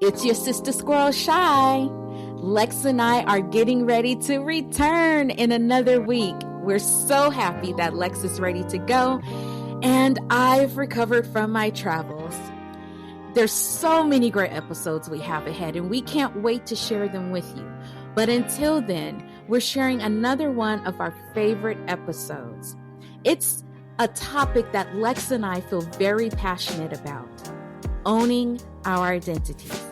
It's your sister Squirrel Shy. Lex and I are getting ready to return in another week. We're so happy that Lex is ready to go, and I've recovered from my travels. There's so many great episodes we have ahead, and we can't wait to share them with you. But until then, we're sharing another one of our favorite episodes. It's a topic that Lex and I feel very passionate about: owning our identities.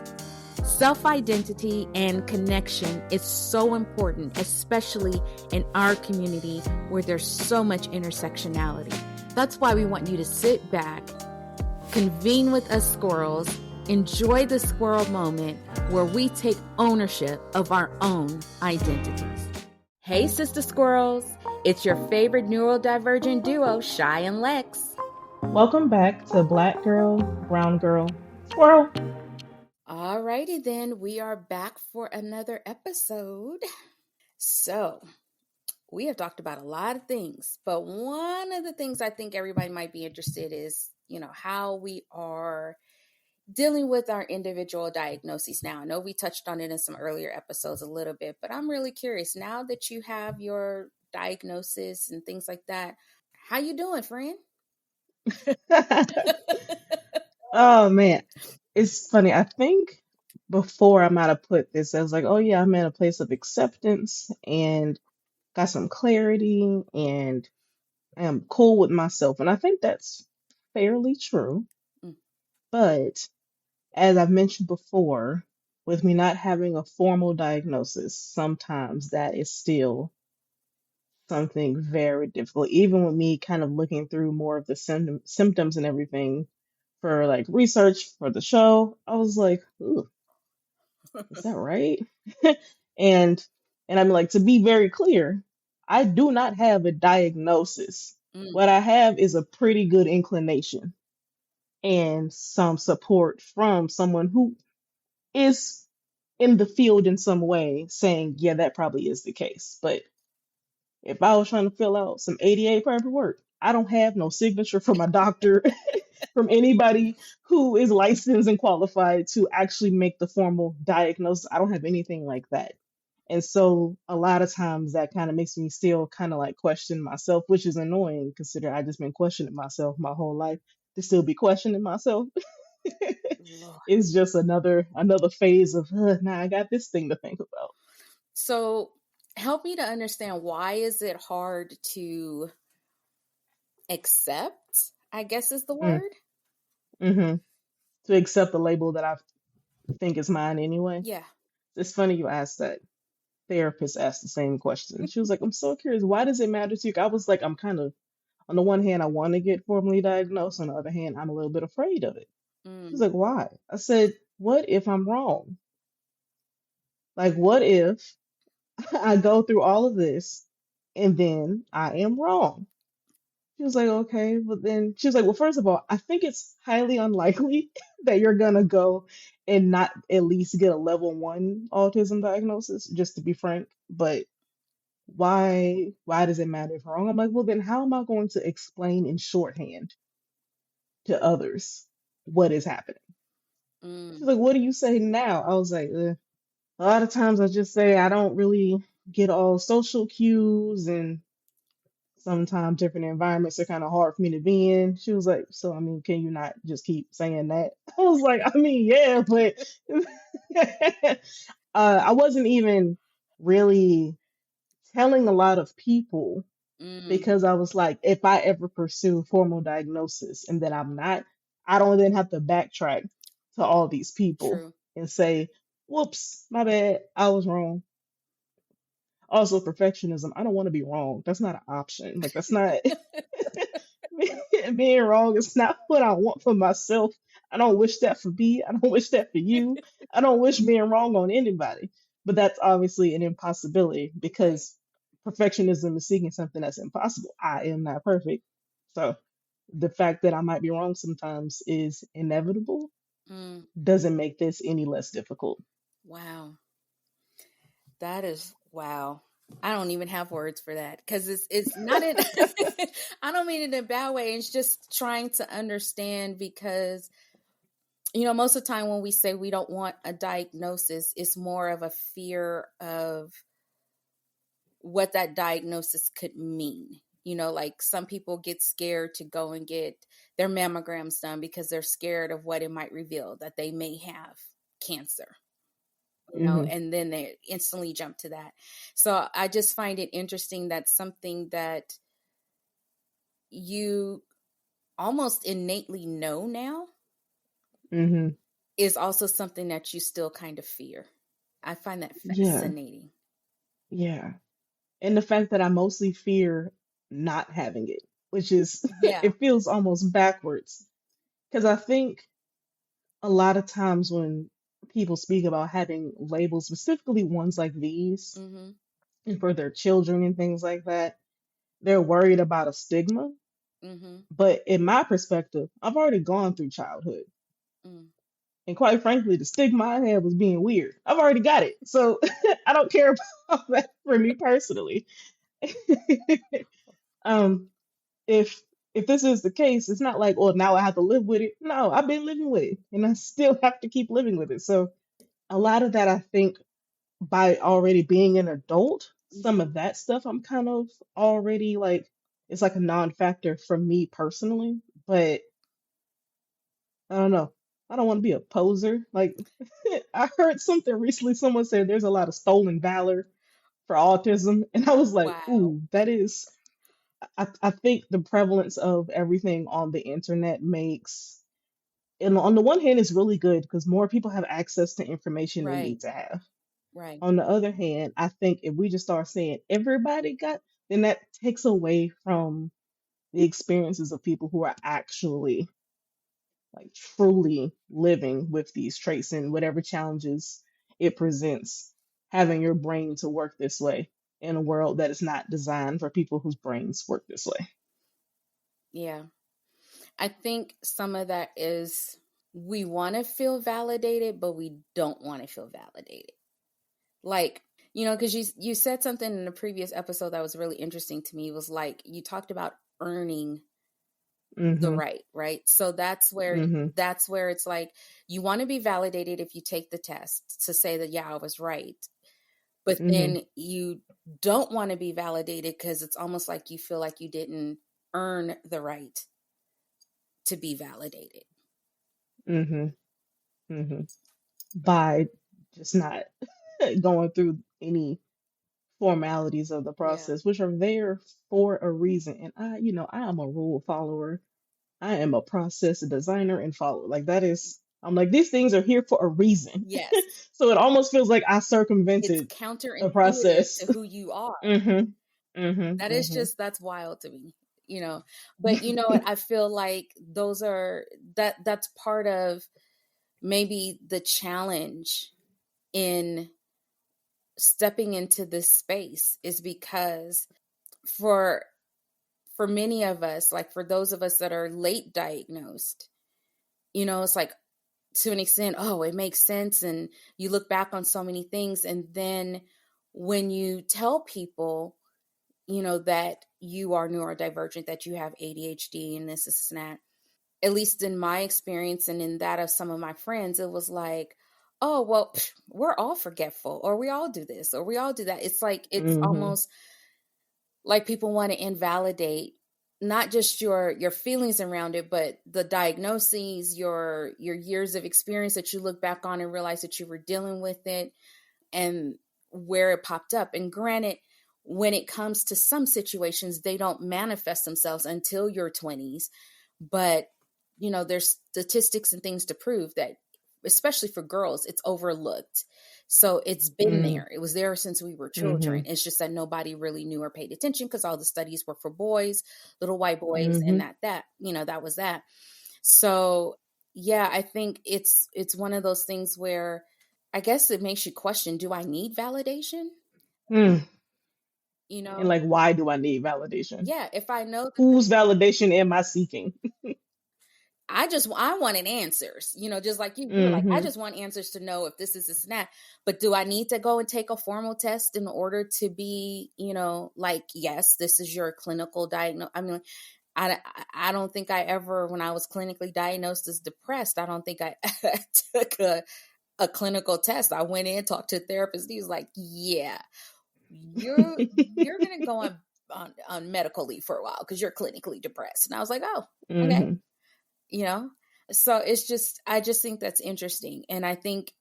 Self-identity and connection is so important, especially in our community where there's so much intersectionality. That's why we want you to sit back, convene with us squirrels, enjoy the squirrel moment where we take ownership of our own identities. Hey, sister squirrels, it's your favorite neurodivergent duo, Shy and Lex. Welcome back to Black Girl, Brown Girl, Squirrel. Alrighty then, we are back for another episode. So, we have talked about a lot of things, but one of the things I think everybody might be interested is, how we are dealing with our individual diagnoses now. I know we touched on it in some earlier episodes a little bit, but I'm really curious, now that you have your diagnosis and things like that, how you doing, friend? Oh man, it's funny. I think before I might have put this, I was like, oh yeah, I'm in a place of acceptance and got some clarity and I am cool with myself. And I think that's fairly true. Mm. But as I've mentioned before, with me not having a formal diagnosis, sometimes that is still something very difficult. Even with me kind of looking through more of the symptoms and everything for like research for the show, I was like, ooh, is that right? and and I'm like, to be very clear, I do not have a diagnosis. Mm. What I have is a pretty good inclination and some support from someone who is in the field in some way saying, yeah, that probably is the case. But if I was trying to fill out some ADA paperwork, I don't have no signature from a doctor, from anybody who is licensed and qualified to actually make the formal diagnosis. I don't have anything like that. And so a lot of times that kind of makes me still kind of like question myself, which is annoying considering I just been questioning myself my whole life. To still be questioning myself is just another phase of now I got this thing to think about. So help me to understand, why is it hard to accept, I guess is the word? Mm-hmm. To accept the label that I think is mine anyway. Yeah. It's funny you asked that. Therapist asked the same question. She was like, I'm so curious, why does it matter to you? I was like, I'm kind of, on the one hand, I want to get formally diagnosed. On the other hand, I'm a little bit afraid of it. She was like, why? I said, what if I'm wrong? Like, what if I go through all of this and then I am wrong? She was like, okay, but then she was like, well, first of all, I think it's highly unlikely that you're gonna go and not at least get a level 1 autism diagnosis, just to be frank. But why does it matter if I'm wrong? I'm like, well, then how am I going to explain in shorthand to others what is happening? She's like, what do you say now? I was like, a lot of times I just say I don't really get all social cues, and sometimes different environments are kind of hard for me to be in. She was like, so I mean, can you not just keep saying that? I was like, I mean, yeah, but I wasn't even really telling a lot of people because I was like, if I ever pursue formal diagnosis and then I'm not, I don't then have to backtrack to all these people True. and say, whoops, my bad, I was wrong. Also, perfectionism. I don't want to be wrong. That's not an option. Like, that's not being wrong. It's not what I want for myself. I don't wish that for me. I don't wish that for you. I don't wish being wrong on anybody. But that's obviously an impossibility because perfectionism is seeking something that's impossible. I am not perfect. So the fact that I might be wrong sometimes is inevitable, doesn't make this any less difficult. Wow. That is, wow. I don't even have words for that, because it's not in I don't mean it in a bad way. It's just trying to understand, because Most of the time when we say we don't want a diagnosis, it's more of a fear of what that diagnosis could mean. Like some people get scared to go and get their mammograms done because they're scared of what it might reveal, that they may have cancer, and then they instantly jump to that. So I just find it interesting that something that you almost innately know now is also something that you still kind of fear. I find that Yeah. fascinating. Yeah. And the fact that I mostly fear not having it, which is, Yeah. it feels almost backwards. Because I think a lot of times when people speak about having labels, specifically ones like these, Mm-hmm. and for their children and things like that, they're worried about a stigma. Mm-hmm. But in my perspective, I've already gone through childhood. Mm. And quite frankly, the stigma I had was being weird. I've already got it. So I don't care about that for me personally. um, if if this is the case, it's not like, oh, now I have to live with it. No, I've been living with it, and I still have to keep living with it. So a lot of that, I think, by already being an adult, some of that stuff I'm kind of already like, it's like a non-factor for me personally. But I don't know. I don't want to be a poser. Like I heard something recently. Someone said there's a lot of stolen valor for autism, and I was like, Wow. ooh, that is. I think the prevalence of everything on the internet makes, and on the one hand, it's really good because more people have access to information they Right. need to have. Right. On the other hand, I think if we just start saying everybody got, then that takes away from the experiences of people who are actually like truly living with these traits and whatever challenges it presents, having your brain to work this way in a world that is not designed for people whose brains work this way. Yeah. I think some of that is we want to feel validated, but we don't want to feel validated. Like, because you said something in the previous episode that was really interesting to me. It was like you talked about earning the Mm-hmm. right? So that's where Mm-hmm. it's like you want to be validated if you take the test to say that, yeah, I was right. But Mm-hmm. then you don't want to be validated because it's almost like you feel like you didn't earn the right to be validated. Mm-hmm. Mm-hmm. By just not going through any formalities of the Yeah. process, which are there for a reason. And I am a rule follower. I am a process designer and follower. Like that is, I'm like, these things are here for a reason. Yes. So it almost feels like I It's circumvented the counterintuitive process. to who you are. Mm-hmm. Mm-hmm. That is Mm-hmm. just, that's wild to me, But you know what? I feel like that's part of maybe the challenge in stepping into this space is because for many of us, like for those of us that are late diagnosed, it's like to an extent, oh, it makes sense. And you look back on so many things. And then when you tell people, that you are neurodivergent, that you have ADHD and this and that, at least in my experience and in that of some of my friends, it was like, oh, well, we're all forgetful, or we all do this, or we all do that. It's like, it's Mm-hmm. almost like people want to invalidate not just your feelings around it, but the diagnoses, your years of experience that you look back on and realize that you were dealing with it and where it popped up. And granted, when it comes to some situations, they don't manifest themselves until your 20s. But, there's statistics and things to prove that, especially for girls, it's overlooked. So it's been there. It was there since we were Mm-hmm. children. It's just that nobody really knew or paid attention because all the studies were for boys, little white boys, Mm-hmm. and that was that. So yeah, I think it's one of those things where I guess it makes you question, do I need validation? Mm. You And know, like, why do I need validation? yeah, if I know that Whose validation am I seeking? I wanted answers, just like you were like, I Mm-hmm. just want answers to know if this is this and that. But do I need to go and take a formal test in order to be, like, yes, this is your clinical diagnosis? I mean, I don't think I ever, when I was clinically diagnosed as depressed, I don't think I took a clinical test. I went in, talked to a therapist. He was like, yeah, you're going to go on medical leave for a while because you're clinically depressed. And I was like, oh, okay. Mm-hmm. You know, so it's just, I just think that's interesting. And I think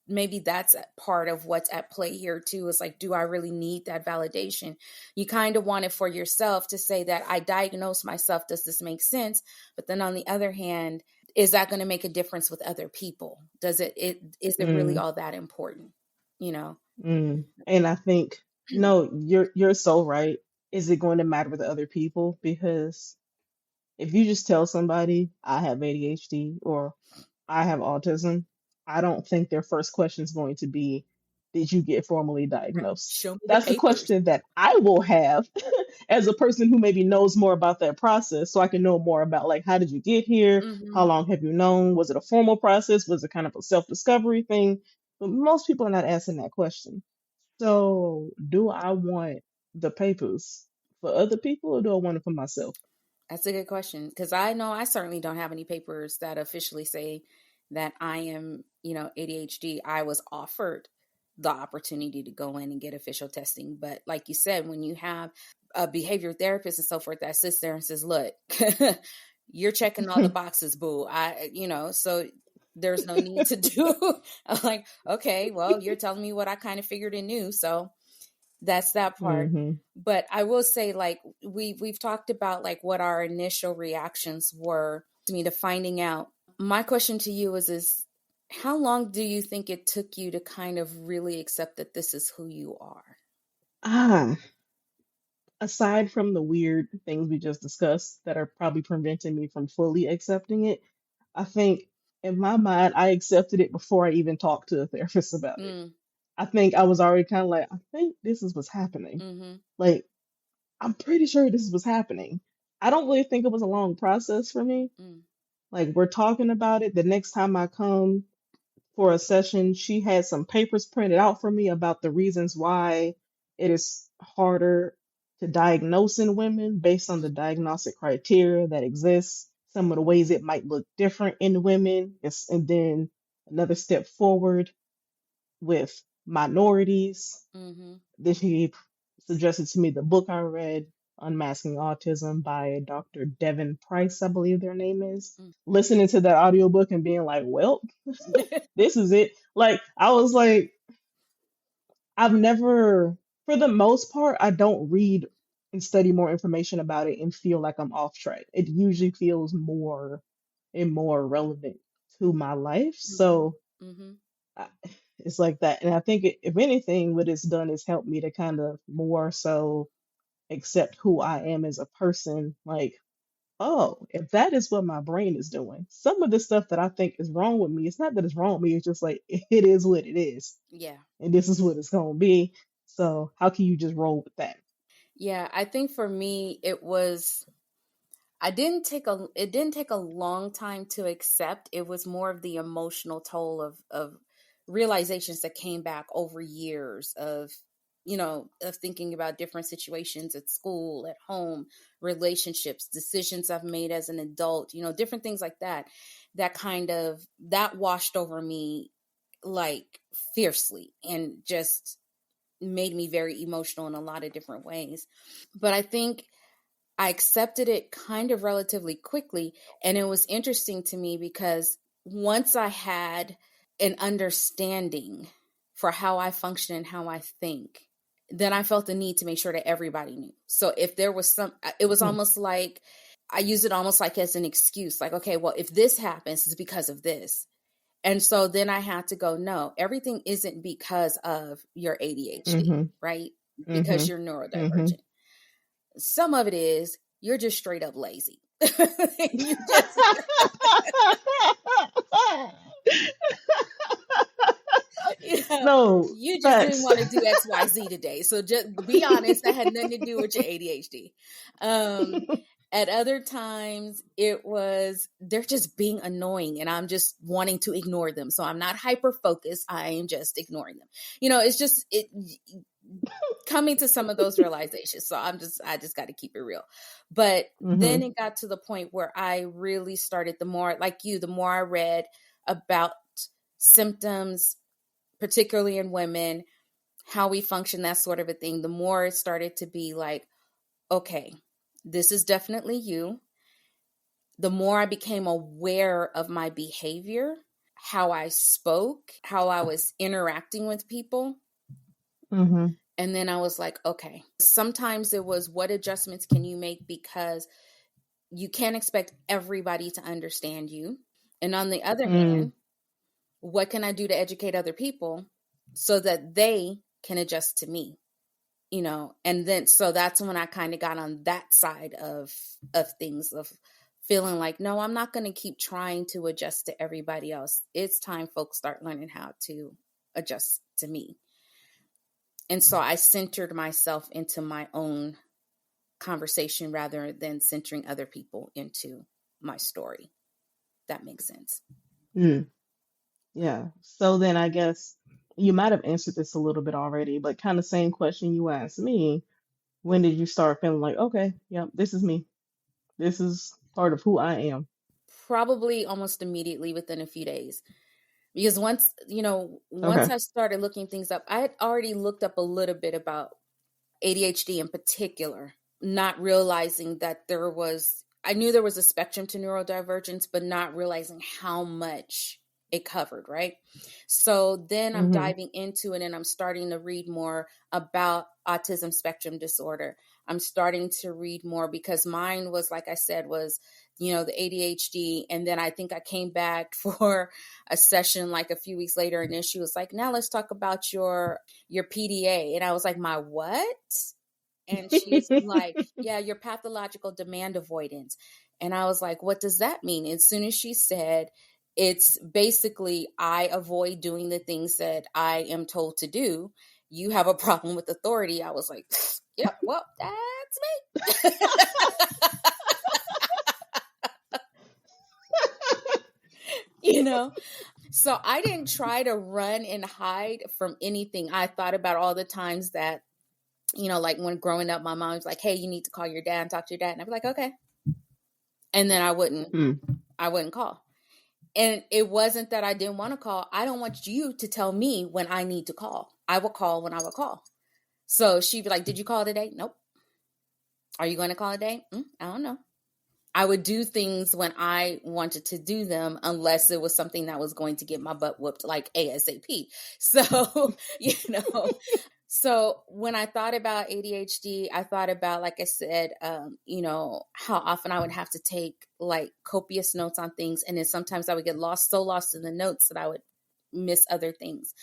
maybe that's part of what's at play here too, is like, do I really need that validation? You kind of want it for yourself to say that I diagnosed myself. Does this make sense? But then on the other hand, is that going to make a difference with other people? Is it really all that important? You know? And I think, no, you're so right. Is it going to matter with other people? Because if you just tell somebody I have ADHD or I have autism, I don't think their first question is going to be, did you get formally Right. diagnosed? Show me the That's the papers. question that I will have as a person who maybe knows more about that process, so I can know more about, like, how did you get here? How Mm-hmm. long have you known? Was it a formal process? Was it kind of a self-discovery thing? But most people are not asking that question. So, do I want the papers for other people or do I want it for myself? That's a good question, because I know I certainly don't have any papers that officially say that I am, ADHD. I was offered the opportunity to go in and get official testing. But like you said, when you have a behavior therapist and so forth that sits there and says, look, you're checking all the boxes, boo. So there's no need to do. I'm like, okay, well, you're telling me what I kind of figured and knew. So that's that part. Mm-hmm. But I will say, like, we've talked about like what our initial reactions were to me to finding out. My question to you is how long do you think it took you to kind of really accept that this is who you are? Ah, aside from the weird things we just discussed that are probably preventing me from fully accepting it, I think in my mind, I accepted it before I even talked to a therapist about it. Mm, I think I was already kind of like, I think this is what's happening. mm-hmm, Like, I'm pretty sure this is what's happening. I don't really think it was a long process for me. mm, Like, we're talking about it. The next time I come for a session, she had some papers printed out for me about the reasons why it is harder to diagnose in women based on the diagnostic criteria that exists, some of the ways it might look different in women, and then another step forward with minorities. mm-hmm, Then she suggested to me the book I read, Unmasking Autism by Dr. Devin Price, I believe their name is. Listening to that audiobook and being like, well, this is it. Like, I was like, I've never, for the most part, I don't read and study more information about it and feel like I'm off track. It usually feels more and more relevant to my life. mm-hmm, So mm-hmm. I, it's like that. And I think, if anything, what it's done is helped me to kind of more so accept who I am as a person. Like, oh, if that is what my brain is doing, some of the stuff that I think is wrong with me, it's not that it's wrong with me, it's just like, it is what it is. Yeah. And this is what it's going to be. So, how can you just roll with that? Yeah. I think for me, it didn't take a long time to accept. It was more of the emotional toll of realizations that came back over years of thinking about different situations at school, at home, relationships, decisions I've made as an adult, different things like that, that washed over me like fiercely and just made me very emotional in a lot of different ways. But I think I accepted it kind of relatively quickly. And it was interesting to me because once I had an understanding for how I function and how I think, then I felt the need to make sure that everybody knew. So if there was it was Mhm. almost like I use it almost like as an excuse, like, okay, well, if this happens, it's because of this. And so then I had to go, no, everything isn't because of your ADHD, Mhm. right? Because Mhm. you're Mhm. neurodivergent. Some of it is you're just straight up lazy. you just you know, No, you just didn't facts. want to do XYZ today. So just be honest, that had nothing to do with your ADHD. Um At other times, it was they're just being annoying and I'm just wanting to ignore them. So I'm not hyper focused. I am just ignoring them. It's just coming to some of those realizations. So I just got to keep it real. But then Mm-hmm. it got to the point where I really started, the more, like you, the more I read about symptoms, particularly in women, how we function, that sort of a thing, the more it started to be like, okay, this is definitely you. The more I became aware of my behavior, how I spoke, how I was interacting with people. Mm-hmm. And then I was like, okay, sometimes it was, what adjustments can you make? Because you can't expect everybody to understand you. And on the other Mm. hand, what can I do to educate other people so that they can adjust to me? And then so that's when I kind of got on that side of things, of feeling like, no, I'm not going to keep trying to adjust to everybody else. It's time folks start learning how to adjust to me. And so I centered myself into my own conversation rather than centering other people into my story. That makes sense. Mm. Yeah. So then I guess you might have answered this a little bit already, but kind of same question you asked me. When did you start feeling like, okay, yeah, this is me. This is part of who I am. Probably almost immediately within a few days. Because once Okay. I started looking things up, I had already looked up a little bit about ADHD in particular, not realizing that I knew there was a spectrum to neurodivergence, but not realizing how much it covered, right? So then I'm Mm-hmm. diving into it and I'm starting to read more about autism spectrum disorder. I'm starting to read more because mine was, like I said, was, the ADHD. And then I think I came back for a session like a few weeks later, and then she was like, now let's talk about your PDA. And I was like, my what? And she's like, yeah, your pathological demand avoidance. And I was like, what does that mean? As soon as she said, it's basically, I avoid doing the things that I am told to do. You have a problem with authority. I was like, yep, well, that's me. you know? So I didn't try to run and hide from anything. I thought about all the times that, like when growing up, my mom was like, hey, you need to call your dad and talk to your dad. And I'd be like, okay. And then Mm. I wouldn't call. And it wasn't that I didn't want to call. I don't want you to tell me when I need to call. I will call when I will call. So she'd be like, did you call today? Nope. Are you going to call today? I don't know. I would do things when I wanted to do them, unless it was something that was going to get my butt whooped like ASAP. So, so when I thought about ADHD, I thought about, like I said, how often I would have to take like copious notes on things. And then sometimes I would get so lost in the notes that I would miss other things.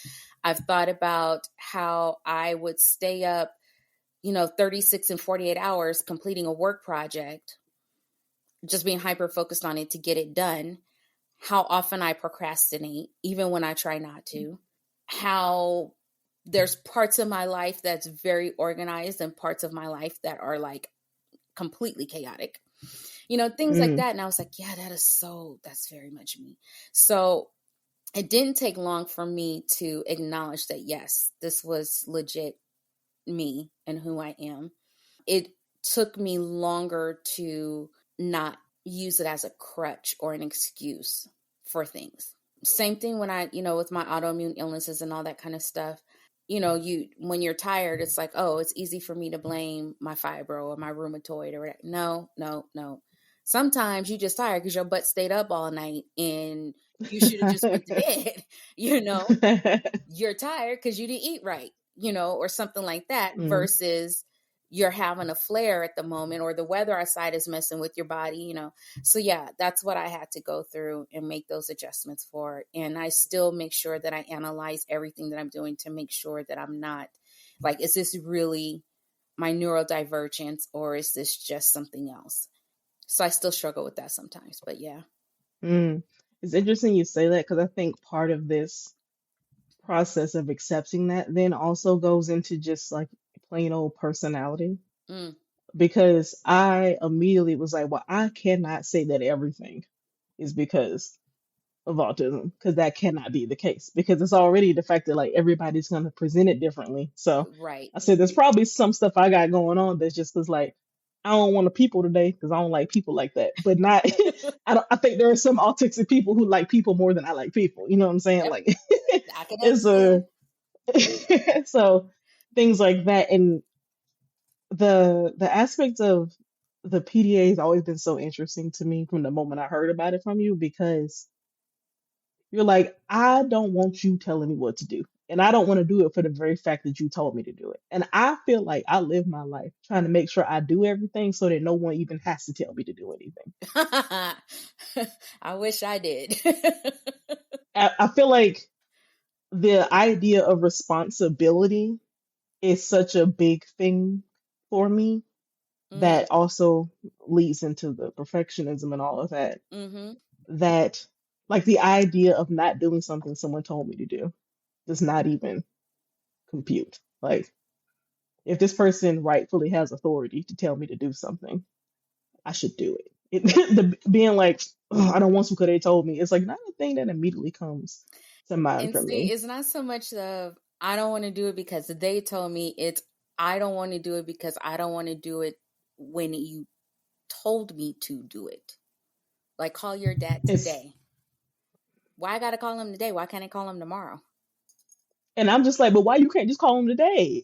I've thought about how I would stay up, 36 and 48 hours completing a work project, just being hyper focused on it to get it done. How often I procrastinate, even when I try not to. How there's parts of my life that's very organized and parts of my life that are like completely chaotic. Things like Mm. that. And I was like, yeah, that's very much me. So it didn't take long for me to acknowledge that, yes, this was legit me and who I am. It took me longer to not use it as a crutch or an excuse for things. Same thing when I, with my autoimmune illnesses and all that kind of stuff. When you're tired, it's like, oh, it's easy for me to blame my fibro or my rheumatoid or whatever. No, no, no. Sometimes you just tired because your butt stayed up all night and you should have just went to bed. You're tired because you didn't eat right, or something like that, Mm. versus you're having a flare at the moment or the weather outside is messing with your body. So yeah, that's what I had to go through and make those adjustments for. And I still make sure that I analyze everything that I'm doing to make sure that I'm not like, is this really my neurodivergence or is this just something else? So I still struggle with that sometimes, but yeah. Mm. It's interesting you say that because I think part of this process of accepting that then also goes into just like plain old personality. Mm. because I immediately was like, well, I cannot say that everything is because of autism, because that cannot be the case, because it's already the fact that like everybody's going to present it differently. So Right. I said there's probably some stuff I got going on that's just because like I don't want to people today because I don't like people like that, but not I think there are some autistic people who like people more than I like people, you know what I'm saying? Yep. Like I can it's a understand. so things like that. And the aspect of the PDA has always been so interesting to me from the moment I heard about it from you, because you're like, I don't want you telling me what to do. And I don't want to do it for the very fact that you told me to do it. And I feel like I live my life trying to make sure I do everything so that no one even has to tell me to do anything. I wish I did. I feel like the idea of responsibility is such a big thing for me Mm, that also leads into the perfectionism and all of that. mm-hmm. That, like, the idea of not doing something someone told me to do does not even compute. Like, if this person rightfully has authority to tell me to do something, I should do it. Being like, "Ugh, I don't want to because they told me," it's like not a thing that immediately comes to mind And for see, me. it's not so much of I don't want to do it because they told me. It's I don't want to do it because I don't want to do it when you told me to do it. Like call your dad It's today. Why I gotta call him today? Why can't I call him tomorrow? and I'm just like, but why you can't just call them today?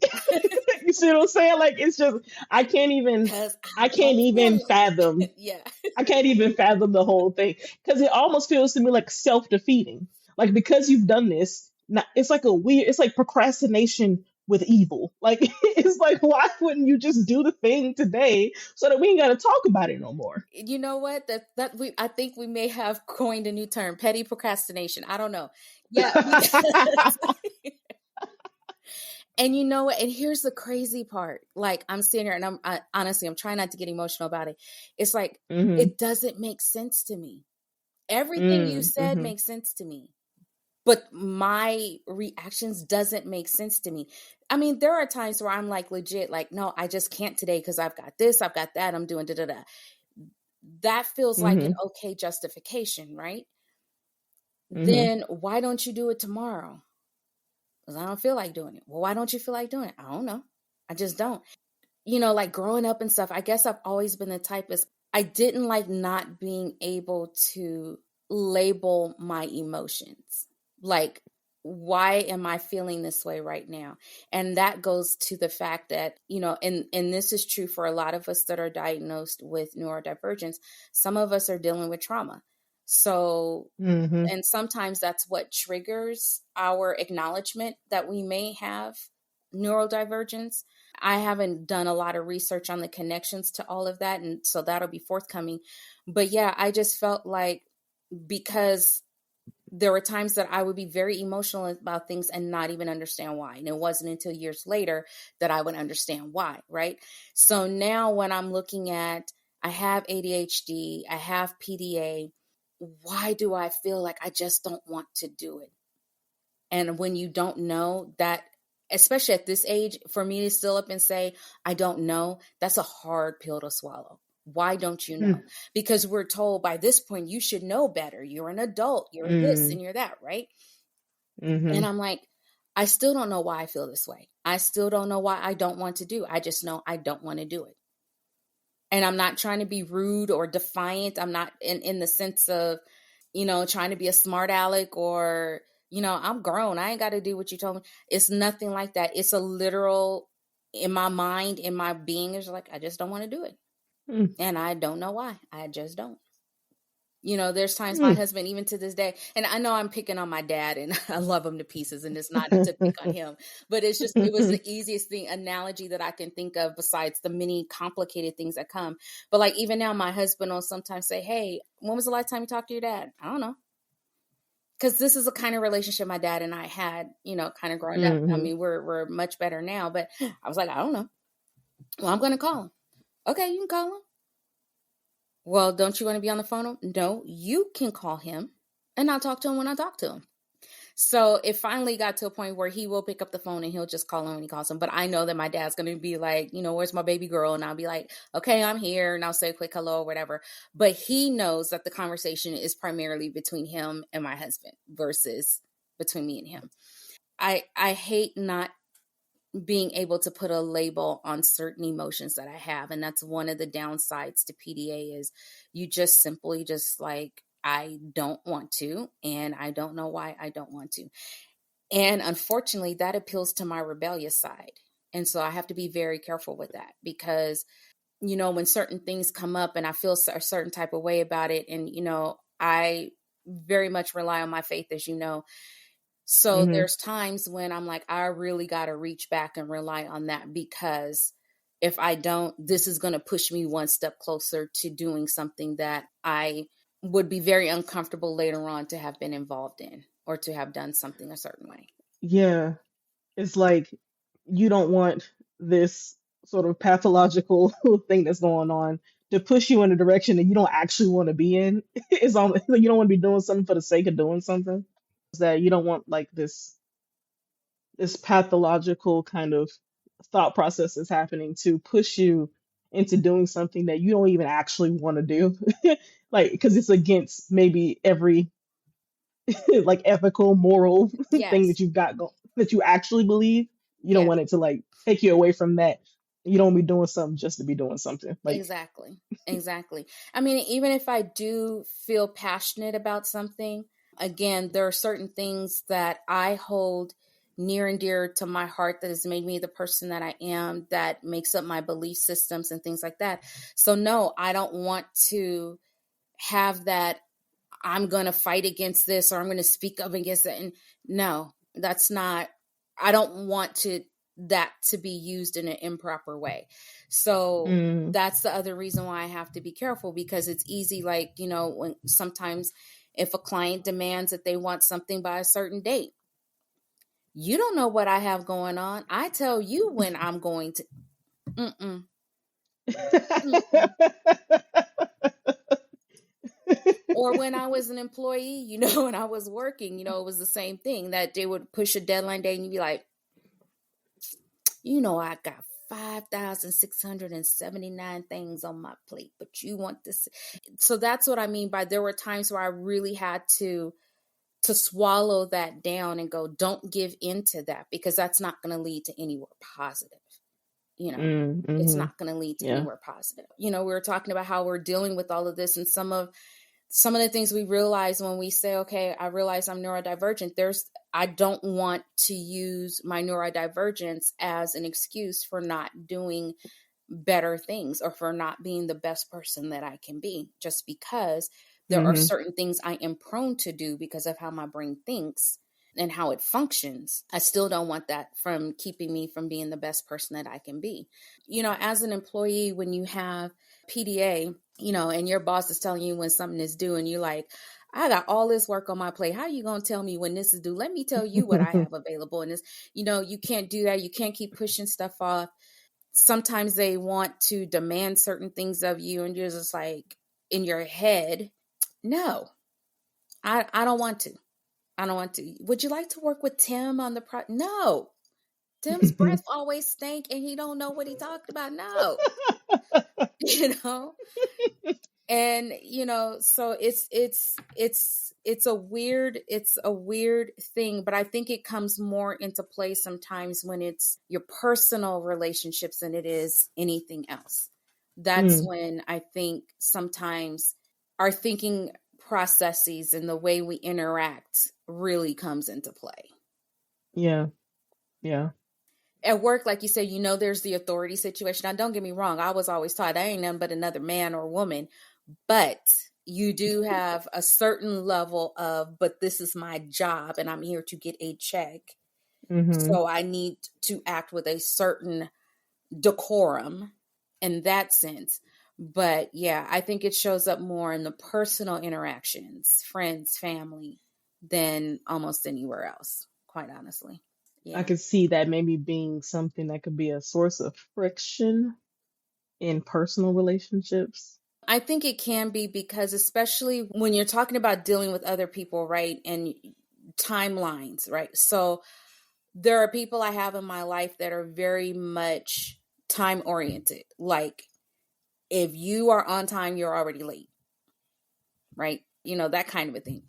You see what I'm saying? Like it's just I can't even Because I I can't don't even feel like fathom it. Yeah. I can't even fathom the whole thing because it almost feels to me like self-defeating. Like because you've done this, it's like a weird. It's like procrastination with evil. Like it's like why wouldn't you just do the thing today so that we ain't got to talk about it no more? You know what? That we I think we may have coined a new term, petty procrastination. I don't know. Yeah, because and you know what? And here's the crazy part. Like I'm sitting here and honestly, I'm trying not to get emotional about it. It's like hmm it doesn't make sense to me. Everything you said hmm makes sense to me. But my reactions doesn't make sense to me. I mean, there are times where I'm like legit, like, no, I just can't today because I've got this, I've got that, I'm doing da da da. That feels like an hmm okay justification, right? hmm Then why don't you do it tomorrow? Because I don't feel like doing it. Well, why don't you feel like doing it? I don't know. I just don't. Like growing up and stuff, I guess I've always been the type is I didn't like not being able to label my emotions. Like, why am I feeling this way right now? And that goes to the fact that, and this is true for a lot of us that are diagnosed with neurodivergence. Some of us are dealing with trauma. So, hmm and sometimes that's what triggers our acknowledgement that we may have neurodivergence. I haven't done a lot of research on the connections to all of that, and so that'll be forthcoming. But yeah, I just felt like because there were times that I would be very emotional about things and not even understand why. And it wasn't until years later that I would understand why, right? So now when I'm looking at, I have ADHD, I have PDA, why do I feel like I just don't want to do it? And when you don't know that, especially at this age, for me to still up and say, I don't know, that's a hard pill to swallow. Why don't you know? Because we're told by this point, you should know better. You're an adult, you're this hmm and you're that, right? And hmm I'm like, I still don't know why I feel this way. I still don't know why I don't want to do. I just know I don't want to do it. And I'm not trying to be rude or defiant. I'm not in the sense of, trying to be a smart aleck or, I'm grown. I ain't got to do what you told me. It's nothing like that. It's a literal, in my mind, in my being, is like, I just don't want to do it. And I don't know why. I just don't. There's times my husband, even to this day, and I know I'm picking on my dad and I love him to pieces and it's not to pick on him, but it was the easiest analogy that I can think of besides the many complicated things that come. But like, even now, my husband will sometimes say, hey, when was the last time you talked to your dad? I don't know. Because this is the kind of relationship my dad and I had, kind of growing up. I hmm mean, we're much better now, but I was like, I don't know. Well, I'm going to call him. Okay, you can call him. Well, don't you want to be on the phone? No, you can call him and I'll talk to him when I talk to him. So it finally got to a point where he will pick up the phone and he'll just call him when he calls him. But I know that my dad's going to be like, where's my baby girl? And I'll be like, okay, I'm here. And I'll say a quick hello or whatever. But he knows that the conversation is primarily between him and my husband versus between me and him. I hate not being able to put a label on certain emotions that I have. And that's one of the downsides to PDA is you just simply just like, I don't want to, and I don't know why I don't want to. And unfortunately, that appeals to my rebellious side. And so I have to be very careful with that because, when certain things come up and I feel a certain type of way about it, and, I very much rely on my faith, as you know. So there's times when I'm like, I really got to reach back and rely on that, because if I don't, this is going to push me one step closer to doing something that I would be very uncomfortable later on to have been involved in or to have done something a certain way. Yeah. It's like you don't want this sort of pathological thing that's going on to push you in a direction that you don't actually want to be in. It's almost like you don't want to be doing something for the sake of doing something. It's that you don't want like this pathological kind of thought process is happening to push you into doing something that you don't even actually want to do. Like because it's against maybe every like ethical, moral thing that Yes, you've got that you actually believe. You don't yes, want it to like take you away from that. You don't be doing something just to be doing something. Like, exactly. Exactly. I mean, even if I do feel passionate about something, again, there are certain things that I hold near and dear to my heart that has made me the person that I am, that makes up my belief systems and things like that. So no, I don't want to have that I'm going to fight against this or I'm going to speak up against that. And no, that's not, I don't want that to be used in an improper way. So mm, that's the other reason why I have to be careful, because it's easy. Like, when sometimes if a client demands that they want something by a certain date, you don't know what I have going on. I tell you when I'm going to, mm-mm, mm-mm. Or when I was an employee, when I was working, it was the same thing, that they would push a deadline day and you'd be like, I got 5,679 things on my plate, but you want this. So that's what I mean by there were times where I really had to swallow that down and go, don't give into that, because that's not going to lead to anywhere positive. It's mm-hmm. not going to lead to Yeah. anywhere positive. We were talking about how we're dealing with all of this, and some of the things we realize when we say, okay, I realize I'm neurodivergent, I don't want to use my neurodivergence as an excuse for not doing better things or for not being the best person that I can be, just because there are Mm-hmm. certain things I am prone to do because of how my brain thinks and how it functions. I still don't want that from keeping me from being the best person that I can be. As an employee, when you have PDA, and your boss is telling you when something is due and you're like, I got all this work on my plate. How are you going to tell me when this is due? Let me tell you what I have available. And this, you can't do that. You can't keep pushing stuff off. Sometimes they want to demand certain things of you and you're just like in your head, no, I don't want to. I don't want to. Would you like to work with Tim on the No. Tim's breath always stink and he don't know what he talked about. No. you know and so it's a weird thing, but I think it comes more into play sometimes when it's your personal relationships than it is anything else. That's Mm, when I think sometimes our thinking processes and the way we interact really comes into play. yeah. Yeah. At work, like you said, there's the authority situation. Now, don't get me wrong, I was always taught I ain't nothing but another man or woman. But you do have a certain level of, but this is my job and I'm here to get a check. Mm-hmm. So I need to act with a certain decorum in that sense. But yeah, I think it shows up more in the personal interactions, friends, family, than almost anywhere else, quite honestly. I Yeah. could see that maybe being something that could be a source of friction in personal relationships. I think it can be, because especially when you're talking about dealing with other people, right? And timelines, right? So there are people I have in my life that are very much time oriented. Like, if you are on time, you're already late, right? That kind of a thing.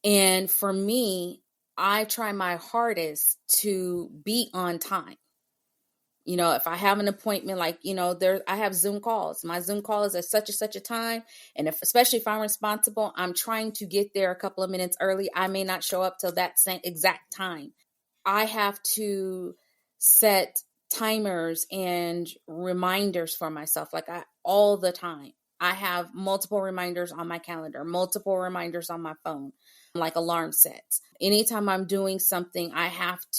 And for me, I try my hardest to be on time. If I have an appointment, like, I have Zoom calls. My Zoom call is at such and such a time. And especially if I'm responsible, I'm trying to get there a couple of minutes early. I may not show up till that same exact time. I have to set timers and reminders for myself, all the time. I have multiple reminders on my calendar, multiple reminders on my phone, like alarm sets. Anytime I'm doing something, I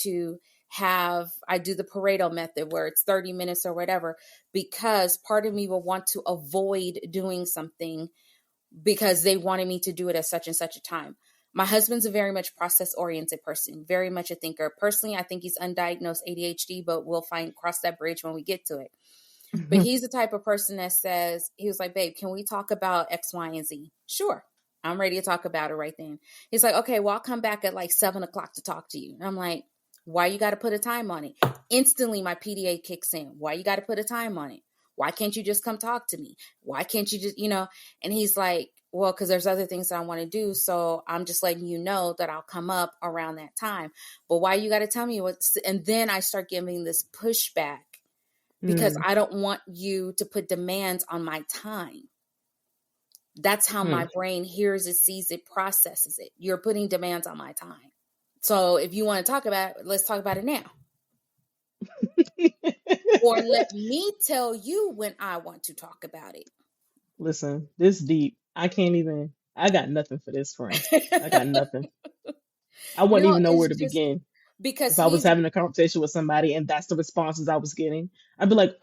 do the Pareto method where it's 30 minutes or whatever, because part of me will want to avoid doing something because they wanted me to do it at such and such a time. My husband's a very much process-oriented person, very much a thinker. Personally, I think he's undiagnosed ADHD, but we'll cross that bridge when we get to it. But he's the type of person that says, he was like, babe, can we talk about X, Y, and Z? Sure. I'm ready to talk about it right then. He's like, okay, well, I'll come back at like 7:00 to talk to you. And I'm like, why you got to put a time on it? Instantly, my PDA kicks in. Why you got to put a time on it? Why can't you just come talk to me? Why can't you just, and he's like, well, because there's other things that I want to do. So I'm just letting you know that I'll come up around that time. But why you got to tell me and then I start giving this pushback because I don't want you to put demands on my time. That's how my brain hears it, sees it, processes it. You're putting demands on my time. So if you want to talk about it, let's talk about it now. Or let me tell you when I want to talk about it. Listen, this deep. I got nothing for this, friend. I got nothing. I wouldn't even know where to begin. Because if I was having a conversation with somebody and that's the responses I was getting, I'd be like,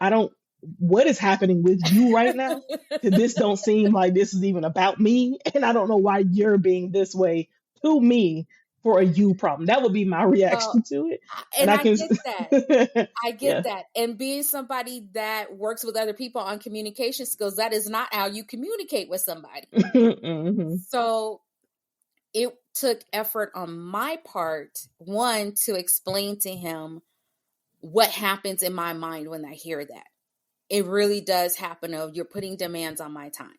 what is happening with you right now? Because this don't seem like this is even about me. And I don't know why you're being this way to me for a you problem. That would be my reaction to it. And I get that. I get that. And being somebody that works with other people on communication skills, that is not how you communicate with somebody. So it took effort on my part, one, to explain to him what happens in my mind when I hear that. It really does happen. You're putting demands on my time.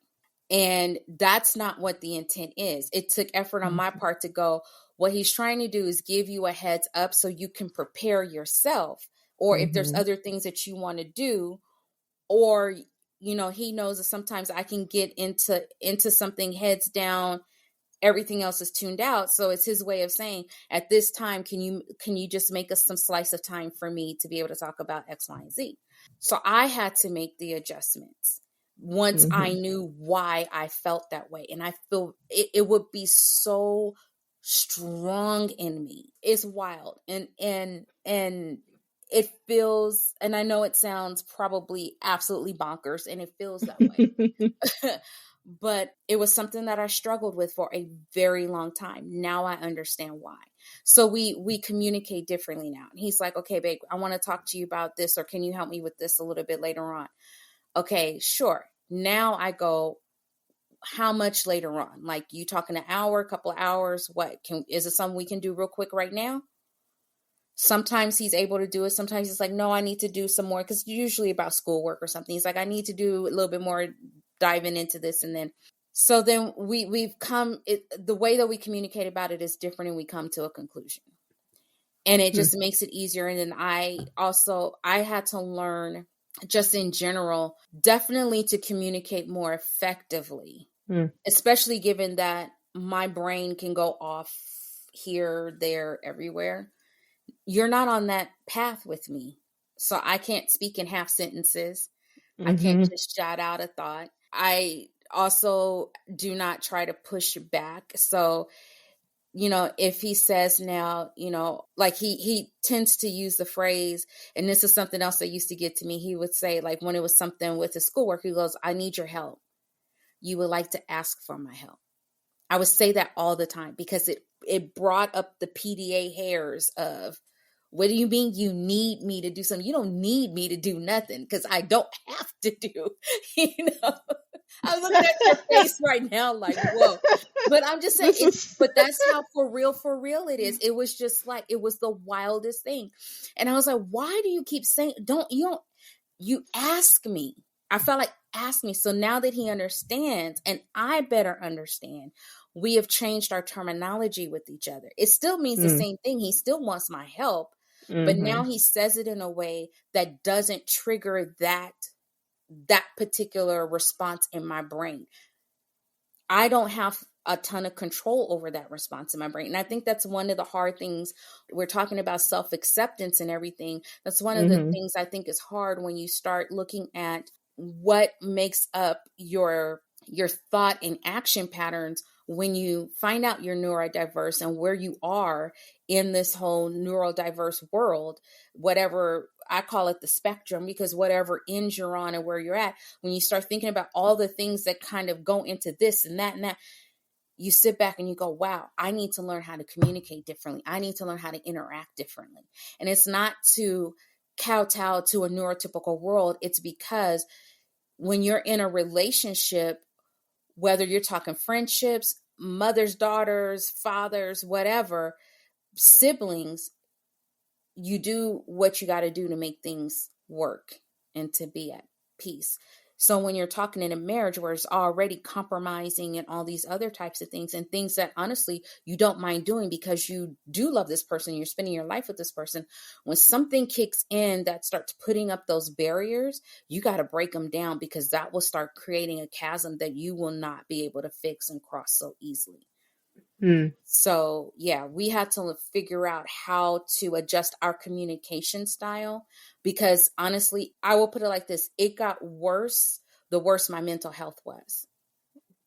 And that's not what the intent is. It took effort on my part to go, what he's trying to do is give you a heads up so you can prepare yourself. Or if there's other things that you want to do, or, he knows that sometimes I can get into something heads down, everything else is tuned out. So it's his way of saying, at this time, can you just make us some slice of time for me to be able to talk about X, Y, and Z? So I had to make the adjustments once I knew why I felt that way. And I feel it would be so strong in me. It's wild. And it feels, and I know it sounds probably absolutely bonkers, and it feels that way. But it was something that I struggled with for a very long time. Now I understand why. So we communicate differently now. And he's like, okay, babe, I want to talk to you about this, or can you help me with this a little bit later on? Okay, sure. Now I go, how much later on? Like, you talking an hour, a couple of hours? What is it something we can do real quick right now? Sometimes he's able to do it. Sometimes he's like, no, I need to do some more, because usually about schoolwork or something. He's like, I need to do a little bit more diving into this. And then, so then we've come, the way that we communicate about it is different, and we come to a conclusion, and it just makes it easier. And then I had to learn, just in general, definitely to communicate more effectively, especially given that my brain can go off here, there, everywhere. You're not on that path with me. So I can't speak in half sentences. I can't just shout out a thought. I also do not try to push back. So, if he says now, like he tends to use the phrase, and this is something else that used to get to me. He would say, like, when it was something with his schoolwork, he goes, I need your help. You would like to ask for my help. I would say that all the time, because it brought up the PDA hairs of, what do you mean you need me to do something? You don't need me to do nothing, because I don't have to do, I'm looking at your face right now like, whoa. But I'm just saying, This is but that's how for real it is. It was just like, it was the wildest thing. And I was like, why do you keep saying, you ask me. I felt like ask me. So now that he understands and I better understand, we have changed our terminology with each other. It still means the same thing. He still wants my help, but now he says it in a way that doesn't trigger that particular response in my brain. I don't have a ton of control over that response in my brain. And I think that's one of the hard things. We're talking about self-acceptance and everything. That's one of the things I think is hard when you start looking at what makes up your thought and action patterns when you find out you're neurodiverse and where you are in this whole neurodiverse world, whatever I call it, the spectrum, because whatever ends you're on and where you're at, when you start thinking about all the things that kind of go into this and that, you sit back and you go, wow, I need to learn how to communicate differently. I need to learn how to interact differently. And it's not to kowtow to a neurotypical world. It's because when you're in a relationship, whether you're talking friendships, mothers, daughters, fathers, whatever, siblings, you do what you got to do to make things work and to be at peace. So when you're talking in a marriage where it's already compromising and all these other types of things and things that honestly you don't mind doing because you do love this person, you're spending your life with this person, when something kicks in that starts putting up those barriers, you got to break them down, because that will start creating a chasm that you will not be able to fix and cross so easily. So yeah, we had to figure out how to adjust our communication style, because honestly, I will put it like this. It got worse the worse my mental health was.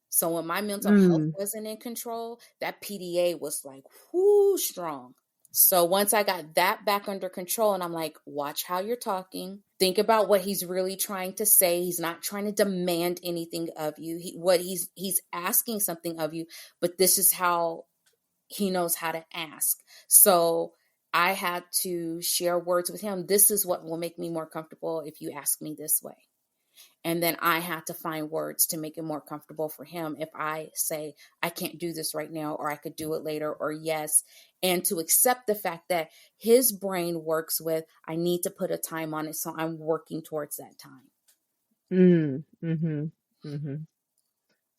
So when my mental health wasn't in control, that PDA was like, whoo, strong. So once I got that back under control, and I'm like, watch how you're talking. Think about what he's really trying to say. He's not trying to demand anything of you. He's asking something of you, but this is how he knows how to ask. So I had to share words with him. This is what will make me more comfortable if you ask me this way. And then I had to find words to make it more comfortable for him if I say, I can't do this right now, or I could do it later, or yes. And to accept the fact that his brain works with, I need to put a time on it. So I'm working towards that time.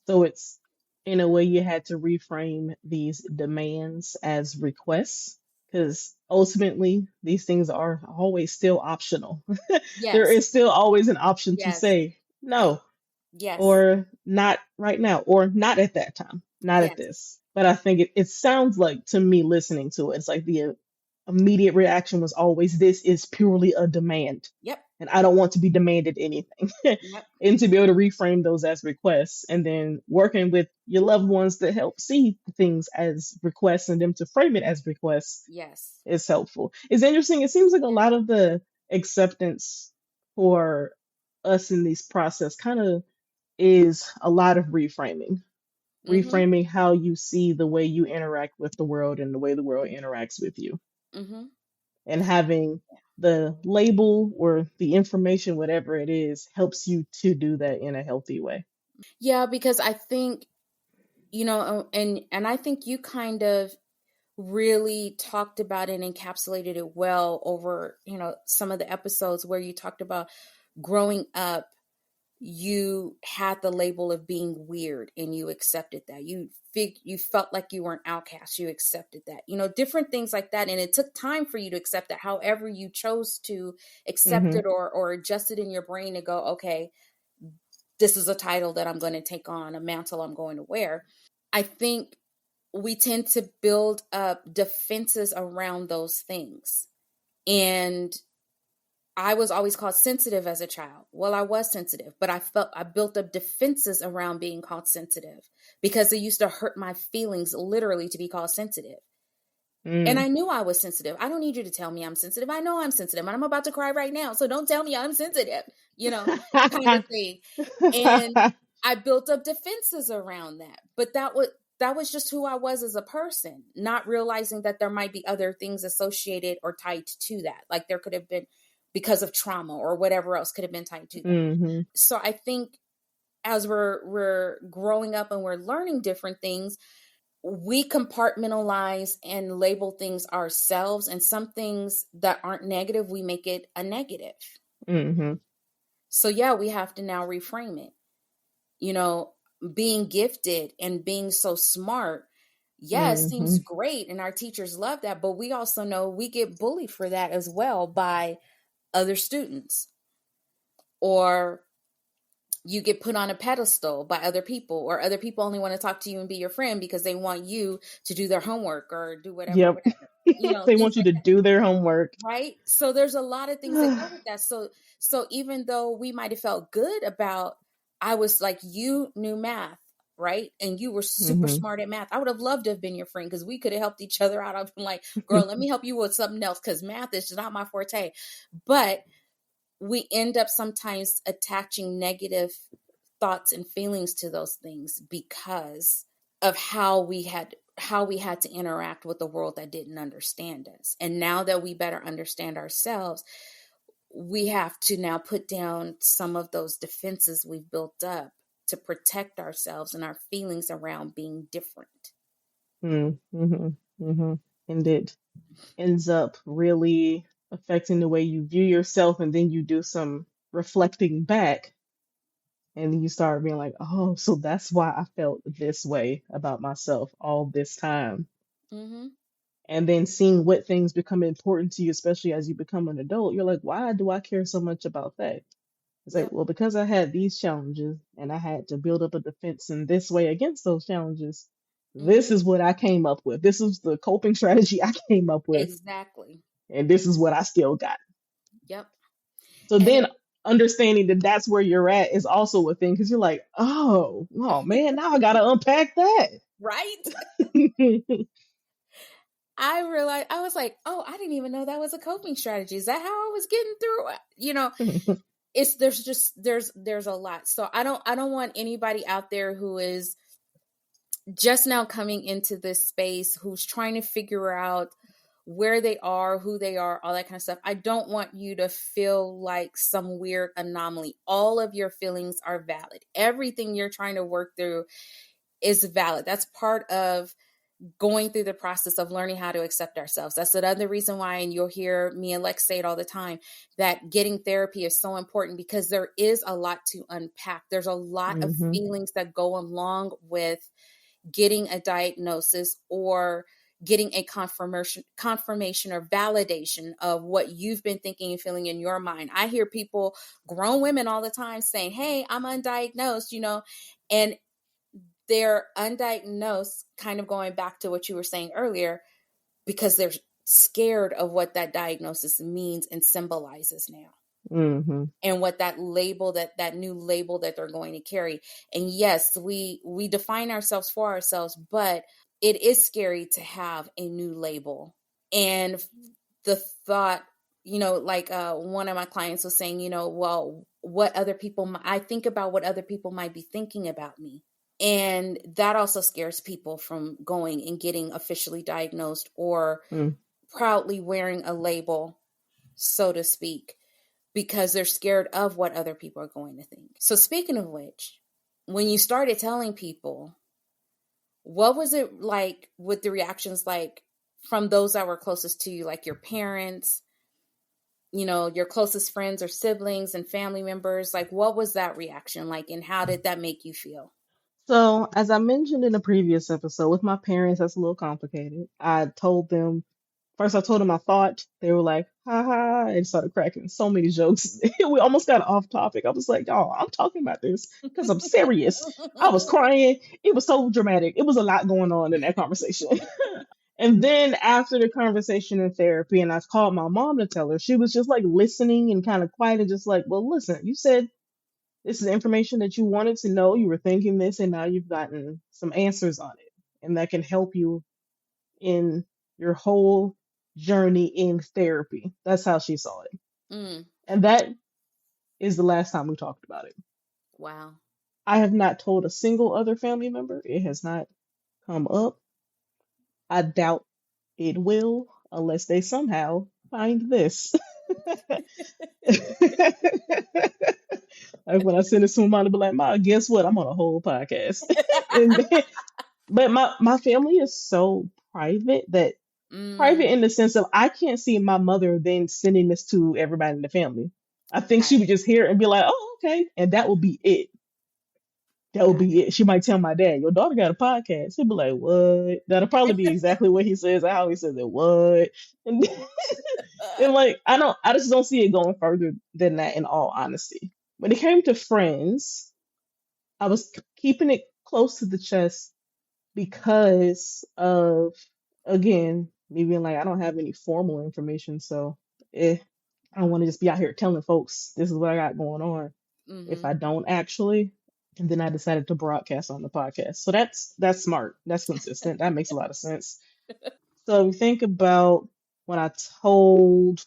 So it's, in a way, you had to reframe these demands as requests, because ultimately these things are always still optional. There Yes. is still always an option to Yes. say no, Yes. or not right now, or not at that time, not at Yes. this. But I think it sounds like, to me, listening to it, it's like the immediate reaction was always, this is purely a demand. Yep. And I don't want to be demanded anything. Yep. And to be able to reframe those as requests, and then working with your loved ones to help see things as requests and them to frame it as requests Yes. is helpful. It's interesting. It seems like a lot of the acceptance for us in this process kind of is a lot of reframing. Mm-hmm. Reframing how you see the way you interact with the world and the way the world interacts with you. Mm-hmm. And having the label or the information, whatever it is, helps you to do that in a healthy way. Yeah, because I think, and I think you kind of really talked about it and encapsulated it well over, some of the episodes where you talked about growing up, you had the label of being weird and you accepted that. You felt like you were an outcast. You accepted that, different things like that. And it took time for you to accept that. However you chose to accept it or adjust it in your brain to go, okay, this is a title that I'm going to take on, a mantle I'm going to wear. I think we tend to build up defenses around those things. And I was always called sensitive as a child. Well, I was sensitive, but I built up defenses around being called sensitive because it used to hurt my feelings literally to be called sensitive. And I knew I was sensitive. I don't need you to tell me I'm sensitive. I know I'm sensitive and I'm about to cry right now. So don't tell me I'm sensitive, kind of thing. And I built up defenses around that. But that was just who I was as a person, not realizing that there might be other things associated or tied to that. Like there could have been because of trauma or whatever else could have been tied to that. So I think as we're growing up and we're learning different things, we compartmentalize and label things ourselves, and some things that aren't negative, we make it a negative. Mm-hmm. So yeah, we have to now reframe it. You know, being gifted and being so smart, yeah, it Mm-hmm. seems great, and our teachers love that, but we also know we get bullied for that as well by other students, or you get put on a pedestal by other people, or other people only want to talk to you and be your friend because they want you to do their homework or do whatever, Yep. whatever. You know, They things want you like to do their homework. that, right? So there's a lot of things that go with that. So even though we might have felt good about, I was like, you knew math, right? And you were super Mm-hmm. smart at math. I would have loved to have been your friend because we could have helped each other out. I've been like, girl, let me help you with something else because math is just not my forte. But we end up sometimes attaching negative thoughts and feelings to those things because of how we had to interact with the world that didn't understand us. And now that we better understand ourselves, we have to now put down some of those defenses we've built up to protect ourselves and our feelings around being different. Mm-hmm. Mm-hmm. And it ends up really affecting the way you view yourself, and then you do some reflecting back, and then you start being like, oh, so that's why I felt this way about myself all this time. Mm-hmm. And then seeing what things become important to you, especially as you become an adult, you're like, why do I care so much about that? It's like, Yep. well, because I had these challenges and I had to build up a defense in this way against those challenges. This Mm-hmm. is what I came up with. This is the coping strategy I came up with. Exactly. And this is what I still got. Yep. So And then understanding that that's where you're at is also a thing, because you're like, oh man, now I got to unpack that. right. I realized, I was like, oh, I didn't even know that was a coping strategy. Is that how I was getting through it? You know, it's there's a lot. So I don't want anybody out there who is just now coming into this space, who's trying to figure out where they are, who they are, all that kind of stuff. I don't want you to feel like some weird anomaly. All of your feelings are valid. Everything you're trying to work through is valid. That's part of going through the process of learning how to accept ourselves. That's another reason why, and you'll hear me and Lex say it all the time, that getting therapy is so important, because there is a lot to unpack. There's a lot of Hmm. feelings that go along with getting a diagnosis or getting a confirmation or validation of what you've been thinking and feeling in your mind. I hear people, grown women all the time, saying, hey, I'm undiagnosed, and they're undiagnosed, kind of going back to what you were saying earlier, because they're scared of what that diagnosis means and symbolizes now, Hmm. and what that label, that new label that they're going to carry. And yes, we define ourselves for ourselves, but it is scary to have a new label. And the thought, like one of my clients was saying, well, what other people, I think about what other people might be thinking about me. And that also scares people from going and getting officially diagnosed, or Mm. proudly wearing a label, so to speak, because they're scared of what other people are going to think. So speaking of which, when you started telling people, what was it like with the reactions, like from those that were closest to you, like your parents, your closest friends or siblings and family members? Like, what was that reaction like, and how did that make you feel? So, as I mentioned in a previous episode, with my parents, that's a little complicated. I told them my thought. They were like, ha ha, and started cracking so many jokes. We almost got off topic. I was like, y'all, I'm talking about this because I'm serious. I was crying. It was so dramatic. It was a lot going on in that conversation. And then after the conversation in therapy, and I called my mom to tell her, she was just like listening and kind of quiet and just like, well, listen, you said this is information that you wanted to know. You were thinking this, and now you've gotten some answers on it. And that can help you in your whole journey in therapy. That's how she saw it. Mm, And that is the last time we talked about it. wow. I have not told a single other family member. It has not come up. I doubt it will, unless they somehow find this. Like when I send it to my mom, to be like, "Ma, guess what? I'm on a whole podcast." and then, but my family is so private that private Mm, in the sense of I can't see my mother then sending this to everybody in the family. I think got she would just hear it and be like, "Oh, okay," and that would be it. That would got be it. She might tell my dad, "Your daughter got a podcast." He'll be like, "What?" That'll probably be exactly what he says, how he says it. What? And, and like I just don't see it going further than that. In all honesty, when it came to friends, I was keeping it close to the chest because of, again, me being like, I don't have any formal information, so eh, I don't want to just be out here telling folks this is what I got going on if Mm-hmm. I don't actually. And then I decided to broadcast on the podcast. So that's smart. That's consistent. That makes a lot of sense. So think about when I told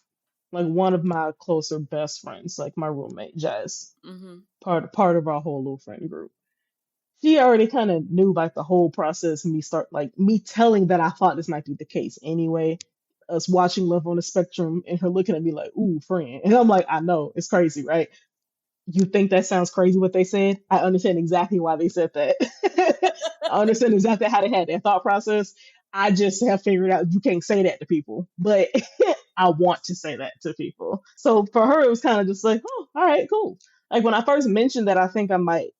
like one of my closer best friends, like my roommate Jazz, Mm-hmm. part of our whole little friend group. She already kind of knew like the whole process, and me telling that I thought this might be the case anyway. Us watching Love on the Spectrum and her looking at me like, "Ooh, friend," and I'm like, "I know it's crazy, right? You think that sounds crazy what they said? I understand exactly why they said that. I understand exactly how they had their thought process. I just have figured out you can't say that to people, but I want to say that to people." So for her, it was kind of just like, "Oh, all right, cool." Like when I first mentioned that I think I might